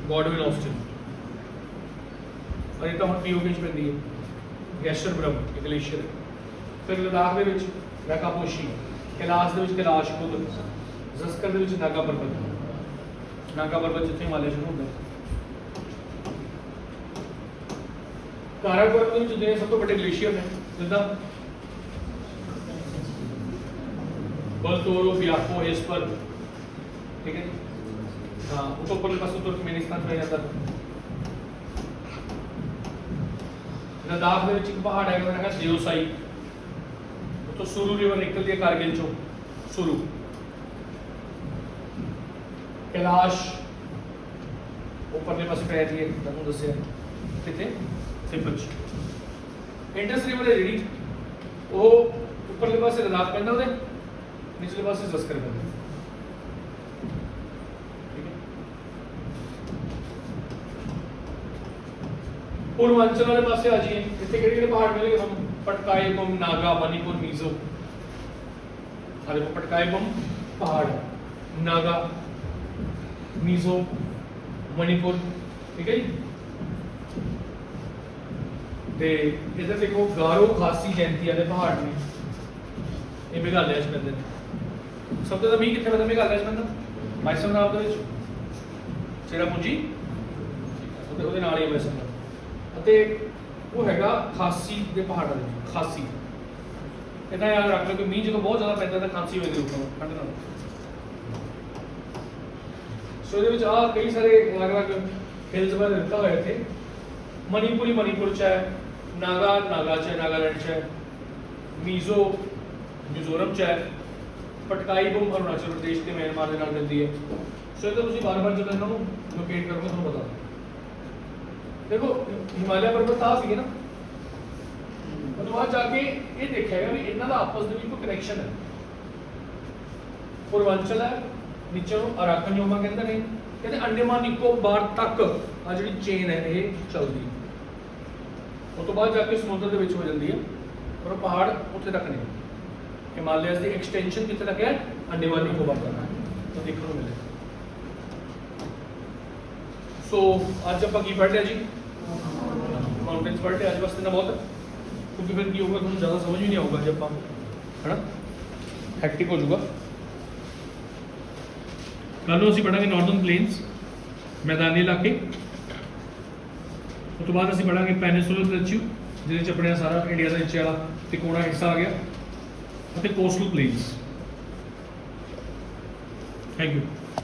गॉडविन ऑस्टिन, और ये तो हम पीओके पैंती है। गैशर ब्रह्म एक ग्लेशियर है। फिर लद्दाख के नागापोशी, कैलाश के कैलाश खुद, जस्कर के नागा पर्वत, नागा पर्वत जिथे हिमालय शुरू होता है। काराकोरम में जितने सब तो बड़े ग्लेशियर हैं, जिदा बलतोरो, बियाको, एस्पर, ठीक है। हाँ, उसको ऊपर पास तुर्कमेनिस्तान में जाता है। लद्दाख में एक पहाड़ है उसका नाम देओसाई, तो सुरू रिवर निकलती है कारगिल चो, सुरू। कैलाश ऊपरले पासे पै जाती है, तुहानूं दस्सिया किथे तिब्बत। इंडस रिवर है जी, वो ऊपरले पासे लद्दाख पैंदा, उहदे निचले पासे जस्कर पैंदा, ठीक है। पूर्वांचल वाले पासे आ जाइए, इतने किहड़े पहाड़ मिलेंगे हम, पटकाई बम, नागा, मणिपुर, मिजो। आ देखो पटकाई बम पहाड़, नागा, मिजो, मणिपुर, ठीक है जी। ते इधर देखो गारो, खासी, जैंतिया के पहाड़ ने, ये मेघालय च पैंदे ने। सब तो ज़्यादा मींह कित्थे पैंदा, मेघालय च पैंदा, मैसम नाम दे विच चेरापूंजी ਉਹਦੇ ਨਾਲ ਹੀ ਮੈਸਮ ਅਤੇ ਉਹ ਹੈਗਾ ਖਾਸੀ ਦੇ ਪਹਾੜਾਂ ਦੇ ਵਿੱਚ। ਖਾਸੀ ਇਹਦਾ ਯਾਦ ਰੱਖ ਲਓ ਕਿ ਮੀਂਹ ਜਦੋਂ ਬਹੁਤ ਜ਼ਿਆਦਾ ਪੈਂਦਾ ਤਾਂ ਖਾਂਸੀ ਹੋ ਜਾਂਦੀ ਉੱਪਰੋਂ ਠੰਡ ਨਾਲ। ਸੋ ਇਹਦੇ ਵਿੱਚ ਆ ਕਈ ਸਾਰੇ ਅਲੱਗ-ਅਲੱਗ ਹਿਲਸ ਬਾਰੇ ਦਿੱਤਾ ਹੋਇਆ ਇੱਥੇ। ਮਣੀਪੁਰੀ ਮਣੀਪੁਰ 'ਚ ਹੈ, ਨਾਗਾ ਨਾਗਾ 'ਚ ਹੈ, ਨਾਗਾਲੈਂਡ 'ਚ ਹੈ, ਮੀਜ਼ੋ ਮਿਜ਼ੋਰਮ 'ਚ ਹੈ, ਪਟਕਾਈ ਬਮ ਅਰੁਣਾਚਲ ਪ੍ਰਦੇਸ਼ ਤੇ ਮਿਆਂਮਾਰ ਦੇ ਨਾਲ ਮਿਲਦੀ ਹੈ। ਸੋ ਇਹ ਤਾਂ ਤੁਸੀਂ ਬਾਰ-ਬਾਰ ਜਦੋਂ ਇਹਨਾਂ ਨੂੰ ਲੋਕੇਟ ਕਰੋਗੇ ਤੁਹਾਨੂੰ ਪਤਾ। देखो हिमालय पर्वत आ सी ना, तो वहां जाके ये देखा भी इन्हों का आपस में कोई कनैक्शन है। पूर्वांचल है, नीचे अराकनयोमा कहते हैं, कहते अंडमान निकोबार तक आ जी चेन है ये चलती, उस तो बाद जाके समुद्र के हो जाती है, और पहाड़ उत्थे तक नहीं। हिमालय की एक्सटेंशन कितने तक है, अंडमान निकोबार तक तो देखने को मिले। सो अज आप की पढ़ लिया जी, माउंटेन्स पढ़ लिया, अज बस इतना बहुत है, क्योंकि फिर की होगा थोड़ा ज़्यादा समझ भी नहीं आऊगा जब आप है ना, हैक्टिक हो जाऊगा। कल असीं पढ़ांगे नॉर्दर्न प्लेन्स, मैदानी इलाके, उस तो बाद असीं पढ़ांगे पेनिनसुलर प्लेट्यू जिहदे अपने सारा इंडिया का नीचे वाला तिकोना हिस्सा आ गया, और कोस्टल प्लेन्स। Thank you.